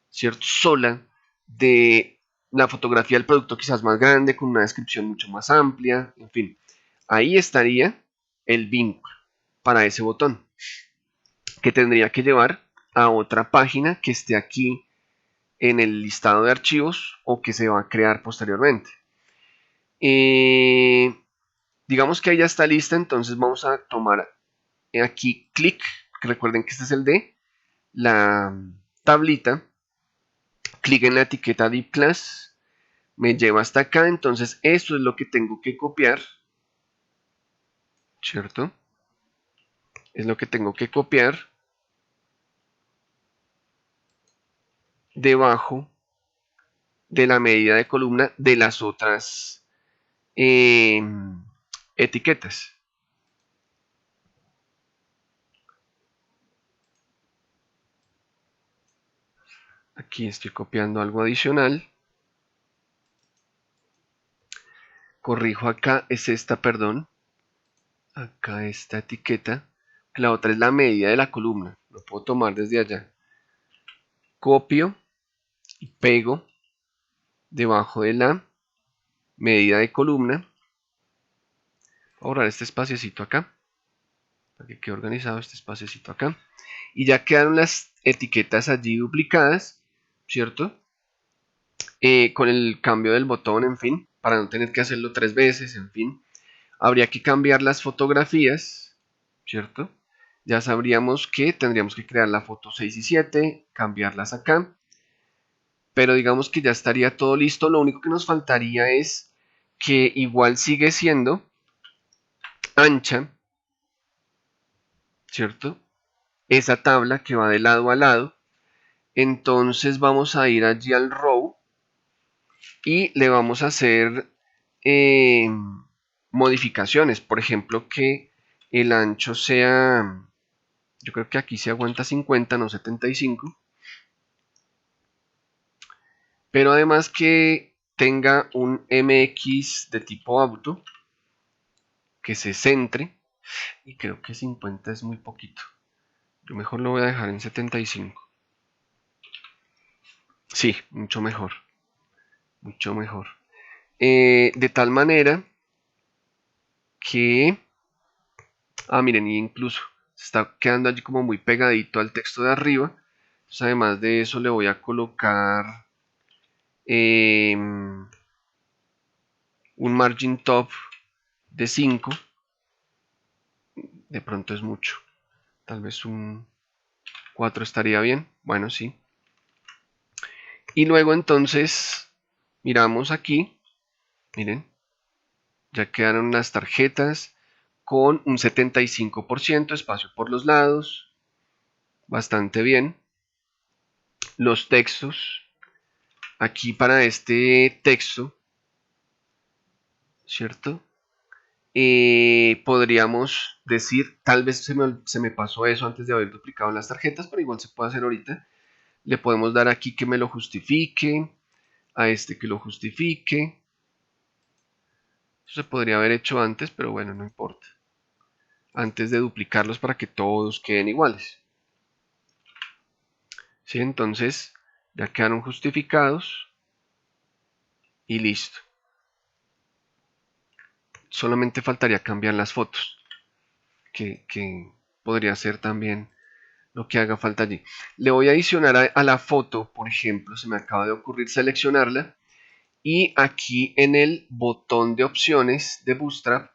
¿cierto? Sola de la fotografía del producto quizás más grande, con una descripción mucho más amplia, en fin. Ahí estaría el vínculo para ese botón, que tendría que llevar a otra página que esté aquí en el listado de archivos o que se va a crear posteriormente. Digamos que ahí ya está lista, entonces vamos a tomar aquí clic, recuerden que este es el de la tablita, clic en la etiqueta Div Class, me lleva hasta acá, entonces esto es lo que tengo que copiar, ¿cierto? Es lo que tengo que copiar debajo de la medida de columna de las otras etiquetas. Aquí estoy copiando algo adicional. Corrijo acá, es esta, perdón. Acá esta etiqueta. La otra es la medida de la columna. Lo puedo tomar desde allá. Copio y pego debajo de la medida de columna. Voy a borrar este espaciecito acá, para que quede organizado este espaciecito acá. Y ya quedaron las etiquetas allí duplicadas, ¿cierto? Con el cambio del botón, en fin, para no tener que hacerlo 3 veces, en fin. Habría que cambiar las fotografías, ¿cierto? Ya sabríamos que tendríamos que crear la foto 6 y 7, cambiarlas acá. Pero digamos que ya estaría todo listo. Lo único que nos faltaría es que igual sigue siendo ancha, ¿cierto? Esa tabla que va de lado a lado. Entonces vamos a ir allí al row y le vamos a hacer eh, modificaciones. Por ejemplo, que el ancho sea, yo creo que aquí se aguanta 50, no 75. Pero además que tenga un MX de tipo auto, que se centre. Y creo que 50 es muy poquito. Yo mejor lo voy a dejar en 75. Sí, mucho mejor. Mucho mejor. De tal manera que... Ah, miren, y incluso se está quedando allí como muy pegadito al texto de arriba. Entonces, además de eso le voy a colocar un margin top de 5. De pronto es mucho. Tal vez un 4 estaría bien. Bueno, sí. Y luego entonces miramos aquí. Miren, ya quedaron las tarjetas con un 75% espacio por los lados. Bastante bien. Los textos. Aquí para este texto, ¿cierto? Podríamos decir, tal vez se me pasó eso antes de haber duplicado las tarjetas, pero igual se puede hacer ahorita. Le podemos dar aquí que me lo justifique, a este que lo justifique. Eso se podría haber hecho antes, pero bueno, no importa. Antes de duplicarlos para que todos queden iguales. ¿Sí? Entonces, ya quedaron justificados y listo. Solamente faltaría cambiar las fotos, que podría ser también lo que haga falta allí. Le voy a adicionar a la foto, por ejemplo, se me acaba de ocurrir seleccionarla y aquí en el botón de opciones de Bootstrap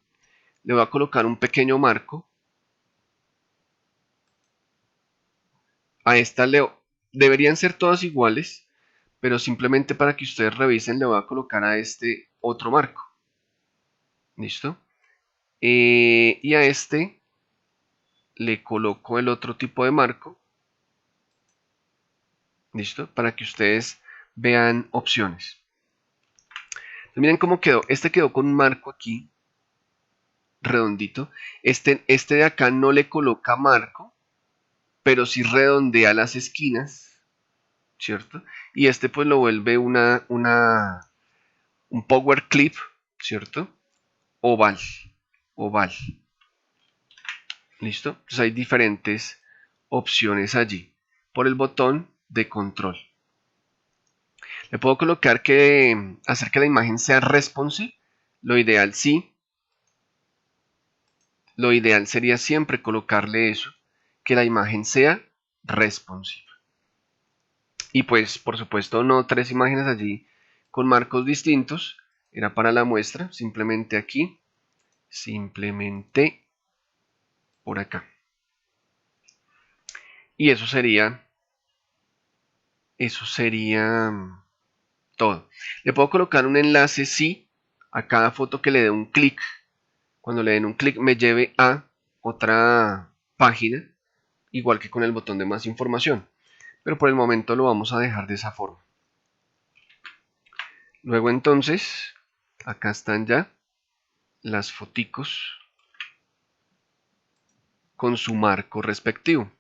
le voy a colocar un pequeño marco. A esta deberían ser todas iguales, pero simplemente para que ustedes revisen le voy a colocar a este otro marco. ¿Listo? Y a este le coloco el otro tipo de marco. ¿Listo? Para que ustedes vean opciones. Entonces, miren cómo quedó. Este quedó con un marco aquí, redondito. Este de acá no le coloca marco, pero sí redondea las esquinas, ¿cierto? Y este pues lo vuelve un power clip, ¿cierto? Oval, oval. ¿Listo? Entonces hay diferentes opciones allí por el botón de control. Le puedo colocar que hacer que la imagen sea responsive. Lo ideal sí. Lo ideal sería siempre colocarle eso, que la imagen sea responsive. Y pues, por supuesto, no 3 imágenes allí con marcos distintos. Era para la muestra. Simplemente aquí. Simplemente por acá. Y eso sería todo. Le puedo colocar un enlace sí a cada foto que le dé un clic. Cuando le den un clic me lleve a otra página, igual que con el botón de más información. Pero por el momento lo vamos a dejar de esa forma. Luego entonces, acá están ya las foticos con su marco respectivo.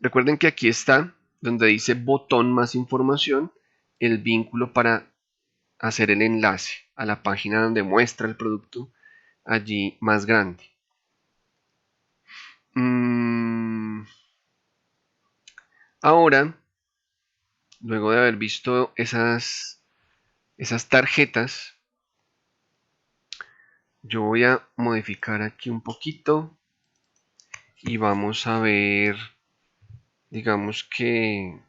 Recuerden que aquí está, donde dice botón más información, el vínculo para hacer el enlace a la página donde muestra el producto allí más grande. Ahora, luego de haber visto esas tarjetas, yo voy a modificar aquí un poquito y vamos a ver, digamos que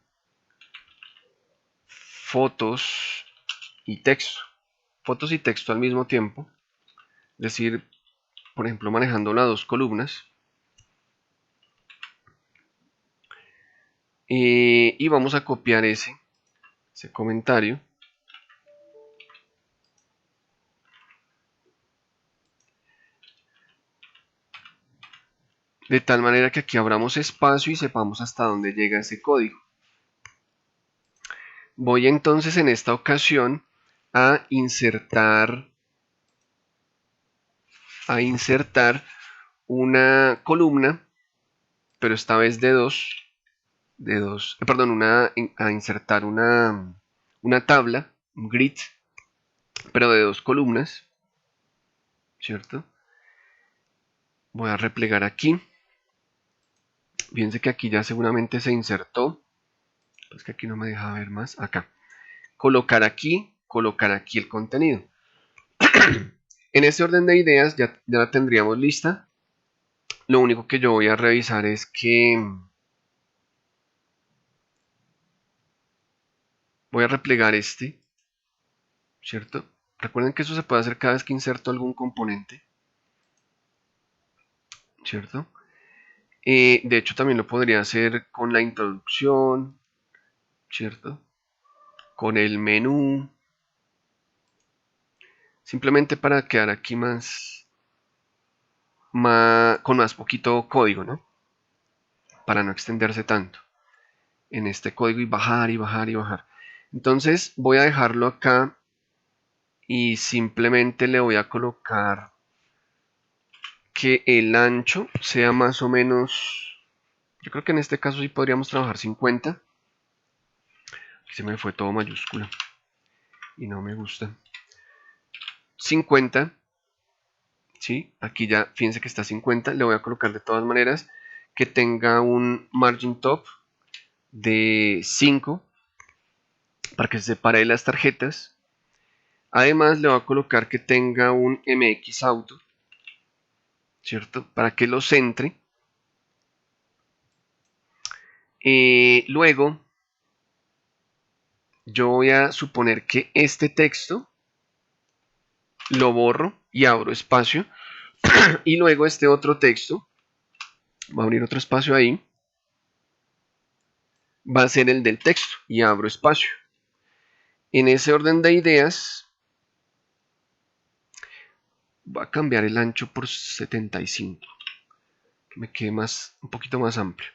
fotos y texto. Fotos y texto al mismo tiempo. Es decir, por ejemplo, manejando las dos columnas. Y vamos a copiar ese comentario. De tal manera que aquí abramos espacio y sepamos hasta dónde llega ese código. Voy entonces en esta ocasión a insertar una columna, pero esta vez de dos, perdón, a insertar una tabla, un grid, pero de dos columnas, ¿cierto? Voy a replegar aquí. Fíjense que aquí ya seguramente se insertó. Es que aquí no me deja ver más. Acá. Colocar aquí el contenido. En este orden de ideas ya la tendríamos lista. Lo único que yo voy a revisar es que voy a replegar este, ¿cierto? Recuerden que eso se puede hacer cada vez que inserto algún componente, ¿cierto? De hecho, también lo podría hacer con la introducción, ¿cierto? Con el menú. Simplemente para quedar aquí con más poquito código, ¿no? Para no extenderse tanto en este código y bajar y bajar y bajar. Entonces voy a dejarlo acá y simplemente le voy a colocar que el ancho sea más o menos, yo creo que en este caso sí podríamos trabajar 50. Aquí se me fue todo mayúscula y no me gusta. 50, ¿sí? Aquí ya, fíjense que está 50, le voy a colocar de todas maneras que tenga un margin top de 5 para que se separe de las tarjetas. Además le voy a colocar que tenga un MX Auto, ¿cierto? Para que lo centre. Luego yo voy a suponer que este texto lo borro y abro espacio. Y luego este otro texto, voy a abrir otro espacio ahí, va a ser el del texto y abro espacio. En ese orden de ideas, voy a cambiar el ancho por 75, que me quede un poquito más amplio.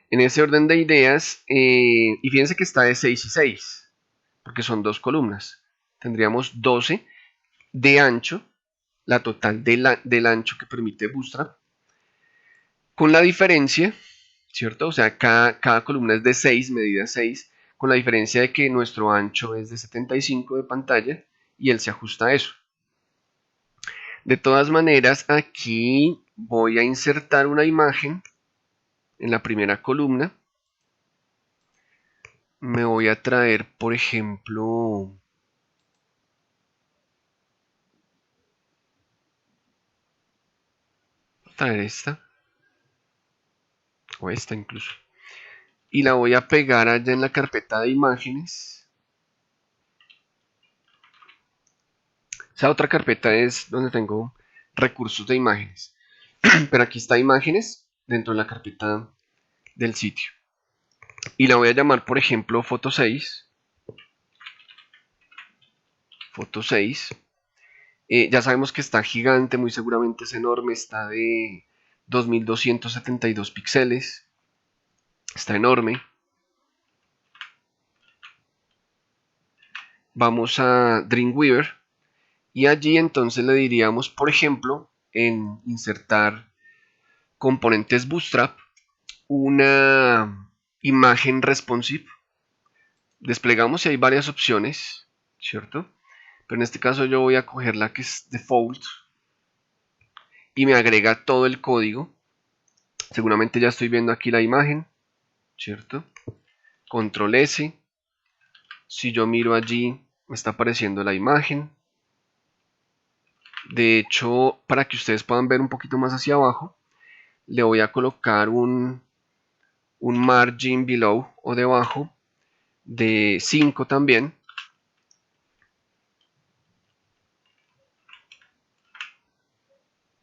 En ese orden de ideas, y fíjense que está de 6 y 6, porque son dos columnas. Tendríamos 12 de ancho, la total del ancho que permite Bootstrap, con la diferencia, ¿cierto? O sea, cada columna es de 6, medida 6, con la diferencia de que nuestro ancho es de 75 de pantalla y él se ajusta a eso. De todas maneras, aquí voy a insertar una imagen en la primera columna. Me voy a traer, por ejemplo, voy a traer esta, o esta incluso, y la voy a pegar allá en la carpeta de imágenes. Esa otra carpeta es donde tengo recursos de imágenes. Pero aquí está imágenes dentro de la carpeta del sitio. Y la voy a llamar, por ejemplo, foto 6. Foto 6. Ya sabemos que está gigante, muy seguramente es enorme. Está de 2272 píxeles. Está enorme. Vamos a Dreamweaver. Y allí entonces le diríamos, por ejemplo, en insertar componentes Bootstrap, una imagen responsive. Desplegamos y hay varias opciones, ¿cierto? Pero en este caso yo voy a coger la que es default y me agrega todo el código. Seguramente ya estoy viendo aquí la imagen. ¿cierto? Control S. Si yo miro allí, me está apareciendo la imagen. De hecho, para que ustedes puedan ver un poquito más hacia abajo, le voy a colocar un margin below o debajo de 5 también.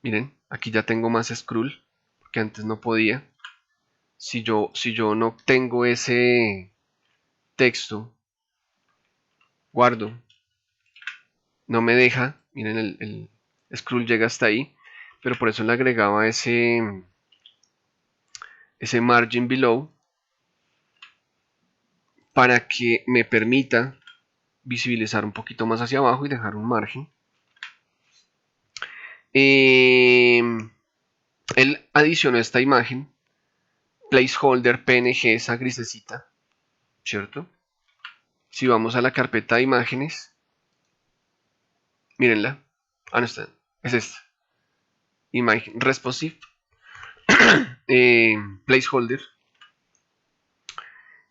Miren, aquí ya tengo más scroll, porque antes no podía. Si yo no tengo ese texto, guardo, no me deja. Miren, el scroll llega hasta ahí, pero por eso le agregaba ese margin below para que me permita visibilizar un poquito más hacia abajo y dejar un margen. Él adicionó esta imagen, placeholder PNG, esa grisecita, ¿cierto? Si vamos a la carpeta de imágenes, mírenla. Ah, no está, es esta. Imagen responsive, placeholder.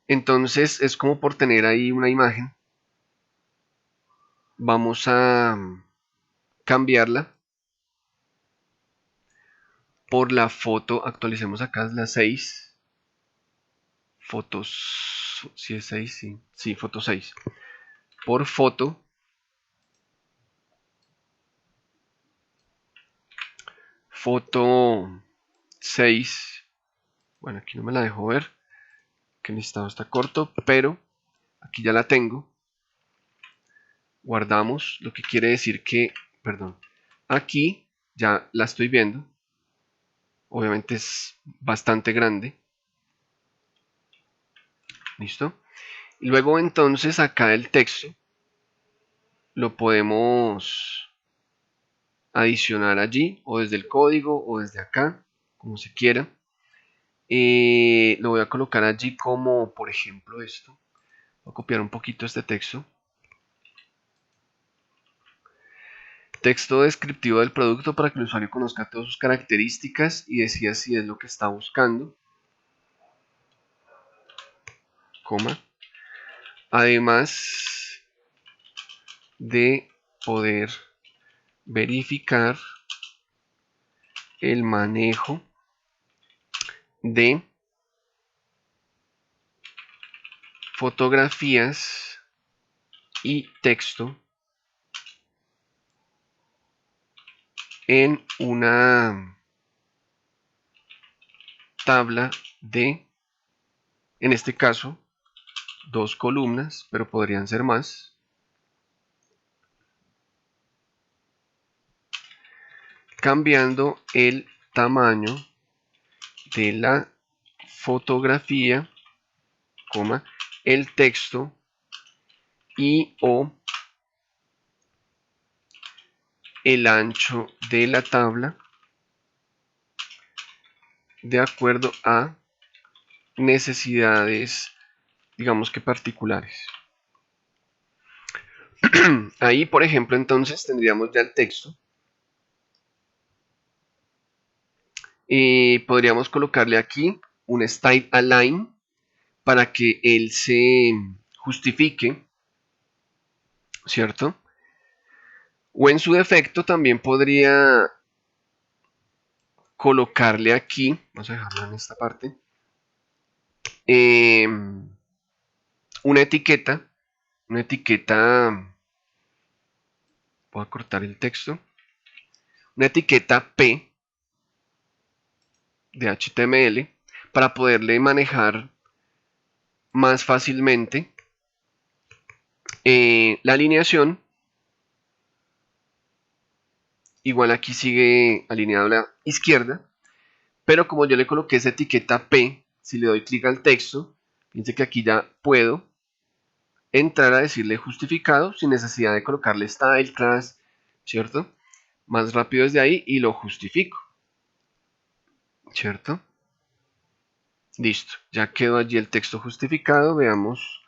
Entonces es como por tener ahí una imagen. Vamos a cambiarla por la foto. Actualicemos acá, es la 6. Fotos, si es 6, sí. Sí, foto 6. Por foto. Foto 6. Bueno, aquí no me la dejo ver, que el listado está corto, pero aquí ya la tengo. Guardamos, lo que quiere decir que, perdón, aquí ya la estoy viendo. Obviamente es bastante grande. ¿Listo? Y luego entonces acá el texto lo podemos adicionar allí, o desde el código, o desde acá, como se quiera. Lo voy a colocar allí como, por ejemplo, esto. Voy a copiar un poquito este texto. Texto descriptivo del producto para que el usuario conozca todas sus características y decida si es lo que está buscando. Coma. Además de poder verificar el manejo de fotografías y texto en una tabla de, en este caso, 2 columnas, pero podrían ser más. Cambiando el tamaño de la fotografía, coma, el texto y o el ancho de la tabla de acuerdo a necesidades, digamos que particulares. Ahí, por ejemplo, entonces tendríamos ya el texto y podríamos colocarle aquí un style align para que él se justifique, ¿cierto? O en su defecto también podría colocarle aquí, vamos a dejarlo en esta parte, una etiqueta, voy a cortar el texto, una etiqueta P de HTML para poderle manejar más fácilmente la alineación. Igual aquí sigue alineado a la izquierda, pero como yo le coloqué esa etiqueta P, si le doy clic al texto, fíjense que aquí ya puedo entrar a decirle justificado sin necesidad de colocarle style, class, ¿cierto? Más rápido desde ahí y lo justifico, ¿cierto? Listo, ya quedó allí el texto justificado. Veamos,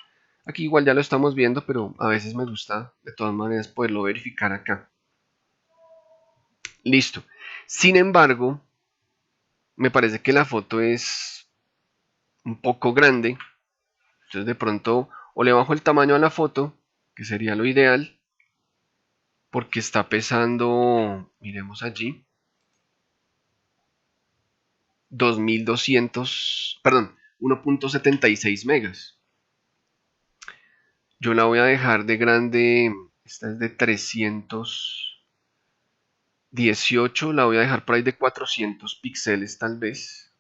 aquí igual ya lo estamos viendo, pero a veces me gusta de todas maneras poderlo verificar acá. Listo. Sin embargo, me parece que la foto es un poco grande. Entonces de pronto o le bajo el tamaño a la foto, que sería lo ideal, porque está pesando, miremos allí, 2200, perdón, 1.76 megas. Yo la voy a dejar de grande, esta es de 318, la voy a dejar por ahí de 400 píxeles tal vez.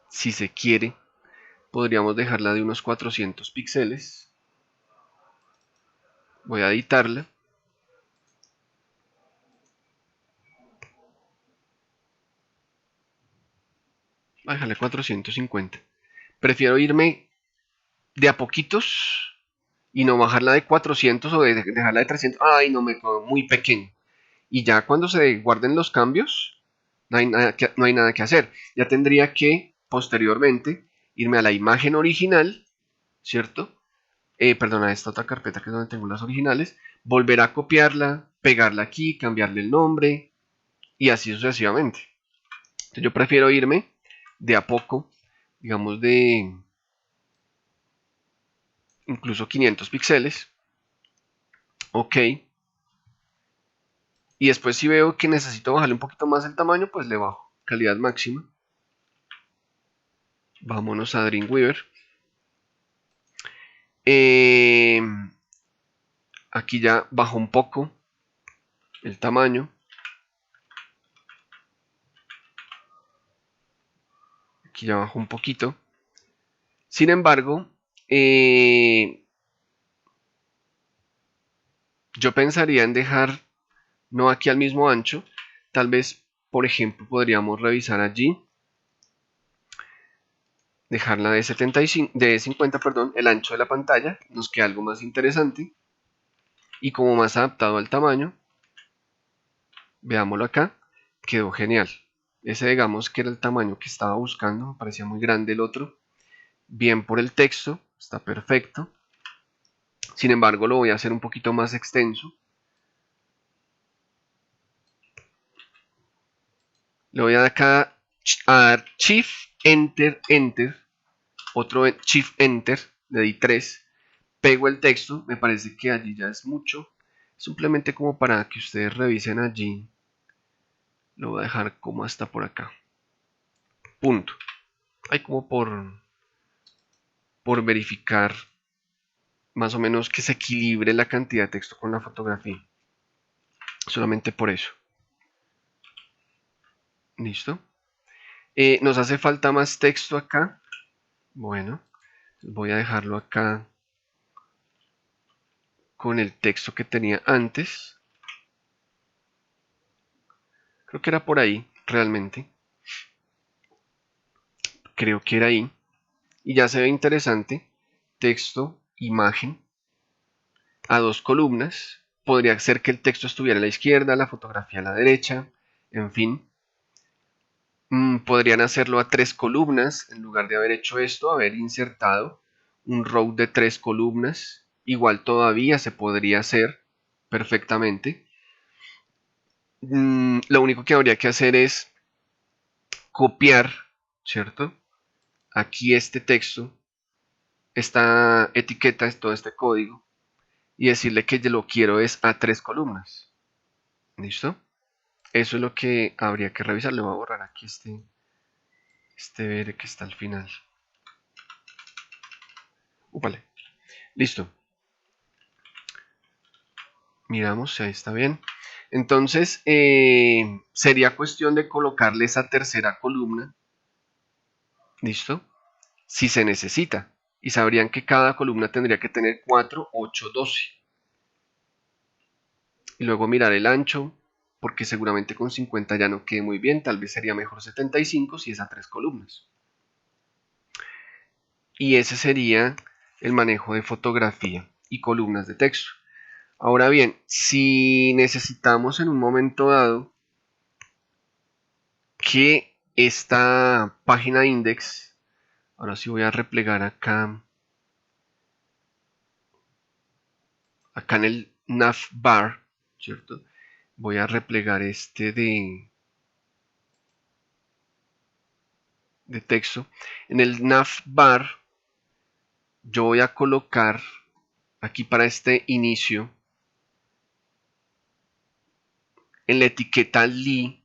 Si se quiere, podríamos dejarla de unos 400 píxeles. Voy a editarla. Voy a dejarle 450. Prefiero irme de a poquitos y no bajarla de 400 o dejarla de 300. Ay, no, me quedó muy pequeño. Y ya cuando se guarden los cambios, no hay nada que hacer. Ya tendría que posteriormente irme a la imagen original, ¿cierto? Perdón, a esta otra carpeta que es donde tengo las originales, volver a copiarla, pegarla aquí, cambiarle el nombre y así sucesivamente. Entonces yo prefiero irme de a poco, digamos de incluso 500 píxeles, ok, y después si veo que necesito bajarle un poquito más el tamaño, pues le bajo calidad máxima. Vámonos a Dreamweaver. Eh, Aquí ya bajo un poco el tamaño. Aquí ya bajo un poquito. Sin embargo, yo pensaría en dejar, no aquí al mismo ancho, tal vez, por ejemplo, podríamos revisar allí, dejarla de 75, de 50, perdón, el ancho de la pantalla, nos queda algo más interesante y como más adaptado al tamaño, veámoslo acá, quedó genial. Ese digamos que era el tamaño que estaba buscando, me parecía muy grande el otro, bien por el texto, está perfecto. Sin embargo, lo voy a hacer un poquito más extenso. Le voy a dar acá a dar Shift, Enter, Enter, otro Shift, Enter, le di 3, pego el texto, me parece que allí ya es mucho, simplemente como para que ustedes revisen allí, lo voy a dejar como hasta por acá, punto. Hay como por verificar más o menos que se equilibre la cantidad de texto con la fotografía, solamente por eso. ¿Listo? Nos hace falta más texto acá. Bueno, voy a dejarlo acá con el texto que tenía antes. Creo que era por ahí, realmente. Creo que era ahí. Y ya se ve interesante. Texto, imagen, a dos columnas. Podría ser que el texto estuviera a la izquierda, la fotografía a la derecha, en fin. Podrían hacerlo a tres columnas, en lugar de haber hecho esto, haber insertado un row de tres columnas. Igual todavía se podría hacer perfectamente. Lo único que habría que hacer es copiar, ¿cierto? Aquí este texto, esta etiqueta, es todo este código, y decirle que lo quiero es a tres columnas. ¿Listo? Eso es lo que habría que revisar. Le voy a borrar aquí este ver que está al final. Vale, listo. Miramos si ahí está bien. Entonces, sería cuestión de colocarle esa tercera columna. ¿Listo? Si se necesita. Y sabrían que cada columna tendría que tener 4, 8, 12. Y luego mirar el ancho, porque seguramente con 50 ya no quede muy bien, tal vez sería mejor 75 si es a tres columnas. Y ese sería el manejo de fotografía y columnas de texto. Ahora bien, si necesitamos en un momento dado que esta página index, ahora sí voy a replegar acá en el navbar, ¿cierto? Voy a replegar este de de texto. En el navbar yo voy a colocar aquí para este inicio, en la etiqueta li,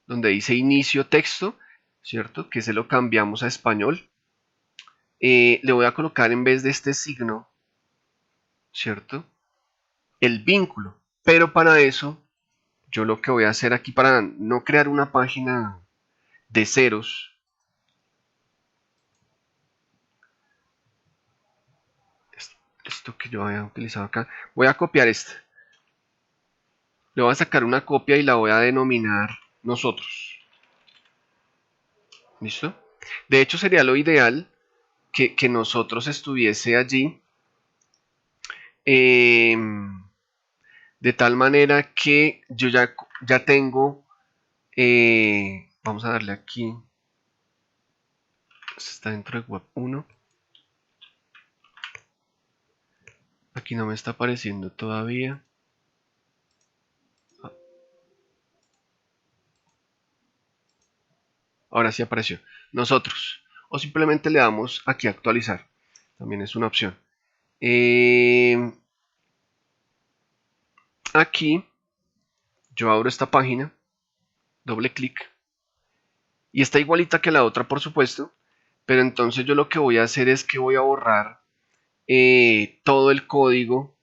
donde dice inicio texto, ¿cierto? Que se lo cambiamos a español. Le voy a colocar en vez de este signo, ¿cierto? El vínculo. Pero para eso, yo lo que voy a hacer aquí, para no crear una página de ceros, esto que yo había utilizado acá, voy a copiar este. Le voy a sacar una copia y la voy a denominar nosotros. ¿Listo? De hecho, sería lo ideal que nosotros estuviese allí. De tal manera que yo ya tengo, vamos a darle aquí, está dentro de web 1, aquí no me está apareciendo todavía. Ahora sí apareció, nosotros, o simplemente le damos aquí a actualizar, también es una opción. Aquí yo abro esta página, doble clic, y está igualita que la otra, por supuesto, pero entonces yo lo que voy a hacer es que voy a borrar todo el código,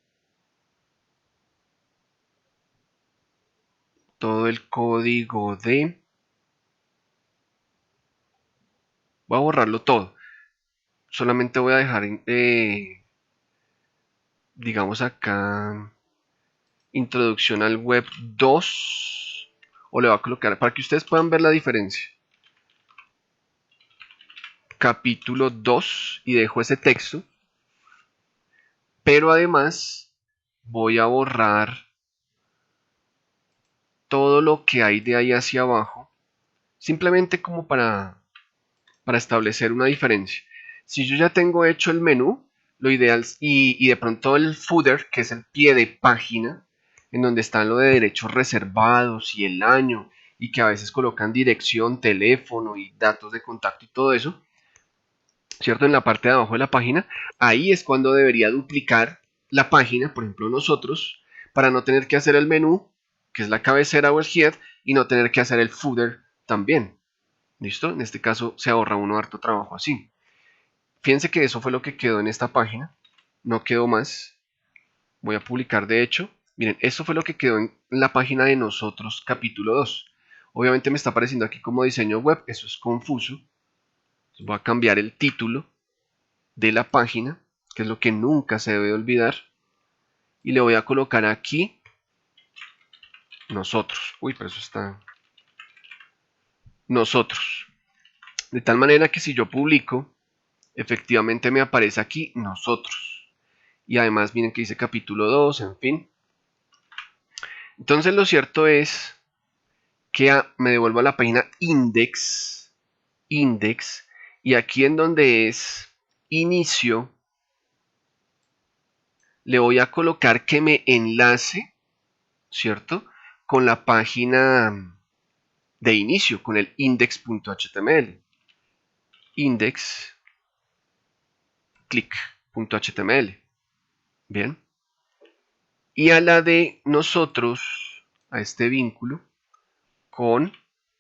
de... Voy a borrarlo todo. Solamente voy a dejar, digamos acá, introducción al web 2. O le voy a colocar, para que ustedes puedan ver la diferencia. Capítulo 2 y dejo ese texto. Pero además voy a borrar todo lo que hay de ahí hacia abajo. Simplemente como para establecer una diferencia. Si yo ya tengo hecho el menú, lo ideal y de pronto el footer, que es el pie de página, en donde están lo de derechos reservados y el año, y que a veces colocan dirección, teléfono y datos de contacto y todo eso, ¿cierto? En la parte de abajo de la página, ahí es cuando debería duplicar la página, por ejemplo nosotros, para no tener que hacer el menú, que es la cabecera o el head, y no tener que hacer el footer también. ¿Listo? En este caso se ahorra uno harto trabajo así. Fíjense que eso fue lo que quedó en esta página. No quedó más. Voy a publicar de hecho. Miren, esto fue lo que quedó en la página de nosotros, capítulo 2. Obviamente me está apareciendo aquí como diseño web. Eso es confuso. Entonces voy a cambiar el título de la página, que es lo que nunca se debe olvidar. Y le voy a colocar aquí nosotros. Uy, pero eso está... Nosotros. De tal manera que si yo publico, efectivamente me aparece aquí nosotros. Y además miren que dice capítulo 2, en fin. Entonces lo cierto es que me devuelvo a la página index, y aquí en donde es inicio, le voy a colocar que me enlace, ¿cierto? Con la página de inicio, con el index.html. Index, click.html. Bien. Y a la de nosotros, a este vínculo, con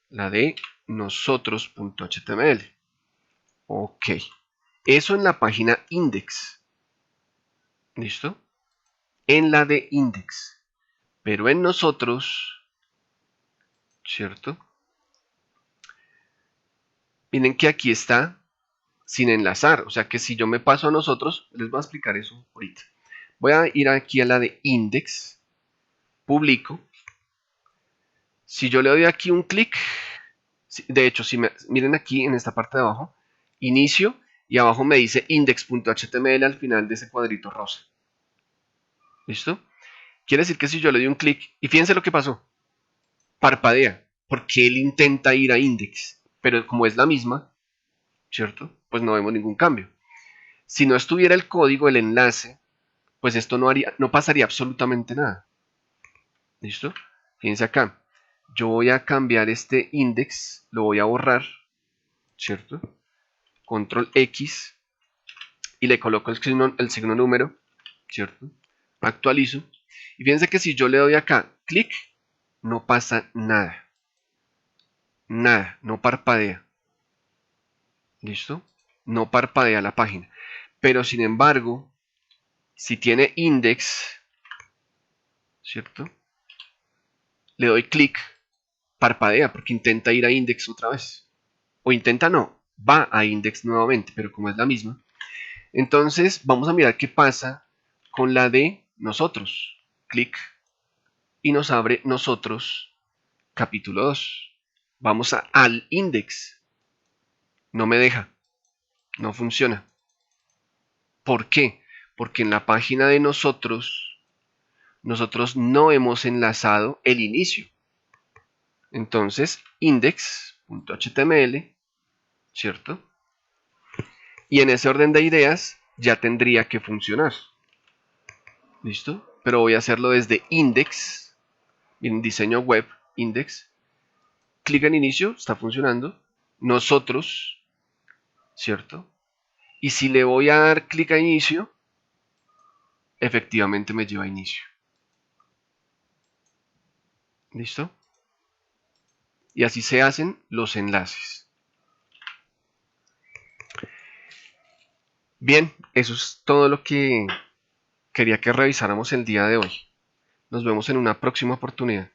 la de nosotros.html. Ok. Eso en la página index. ¿Listo? En la de index. Pero en nosotros, ¿cierto? Miren que aquí está sin enlazar. O sea que si yo me paso a nosotros, les voy a explicar eso ahorita. Voy a ir aquí a la de index, publico. Si yo le doy aquí un clic, de hecho, si miren aquí en esta parte de abajo, inicio, y abajo me dice index.html al final de ese cuadrito rosa. ¿Listo? Quiere decir que si yo le doy un clic, y fíjense lo que pasó, parpadea, porque él intenta ir a index, pero como es la misma, ¿cierto? Pues no vemos ningún cambio. Si no estuviera el código, el enlace, pues esto no pasaría absolutamente nada. ¿Listo? Fíjense acá. Yo voy a cambiar este index, lo voy a borrar. ¿cierto? Control X y le coloco el signo número, ¿cierto? Actualizo. Y fíjense que si yo le doy acá clic, no pasa nada. Nada, no parpadea. ¿Listo? No parpadea la página. Pero sin embargo, si tiene index, ¿cierto? Le doy clic, parpadea porque intenta ir a index otra vez. O intenta no, va a index nuevamente, pero como es la misma. Entonces vamos a mirar qué pasa con la de nosotros. Clic y nos abre nosotros capítulo 2. Vamos al index. No me deja. No funciona. ¿Por qué? Porque en la página de nosotros no hemos enlazado el inicio. Entonces, index.html, ¿cierto? Y en ese orden de ideas ya tendría que funcionar. ¿Listo? Pero voy a hacerlo desde index, en diseño web, index. Clic en inicio, está funcionando. Nosotros, ¿cierto? Y si le voy a dar clic a inicio, efectivamente me lleva a inicio. ¿Listo? Y así se hacen los enlaces. Bien, eso es todo lo que quería que revisáramos el día de hoy. Nos vemos en una próxima oportunidad.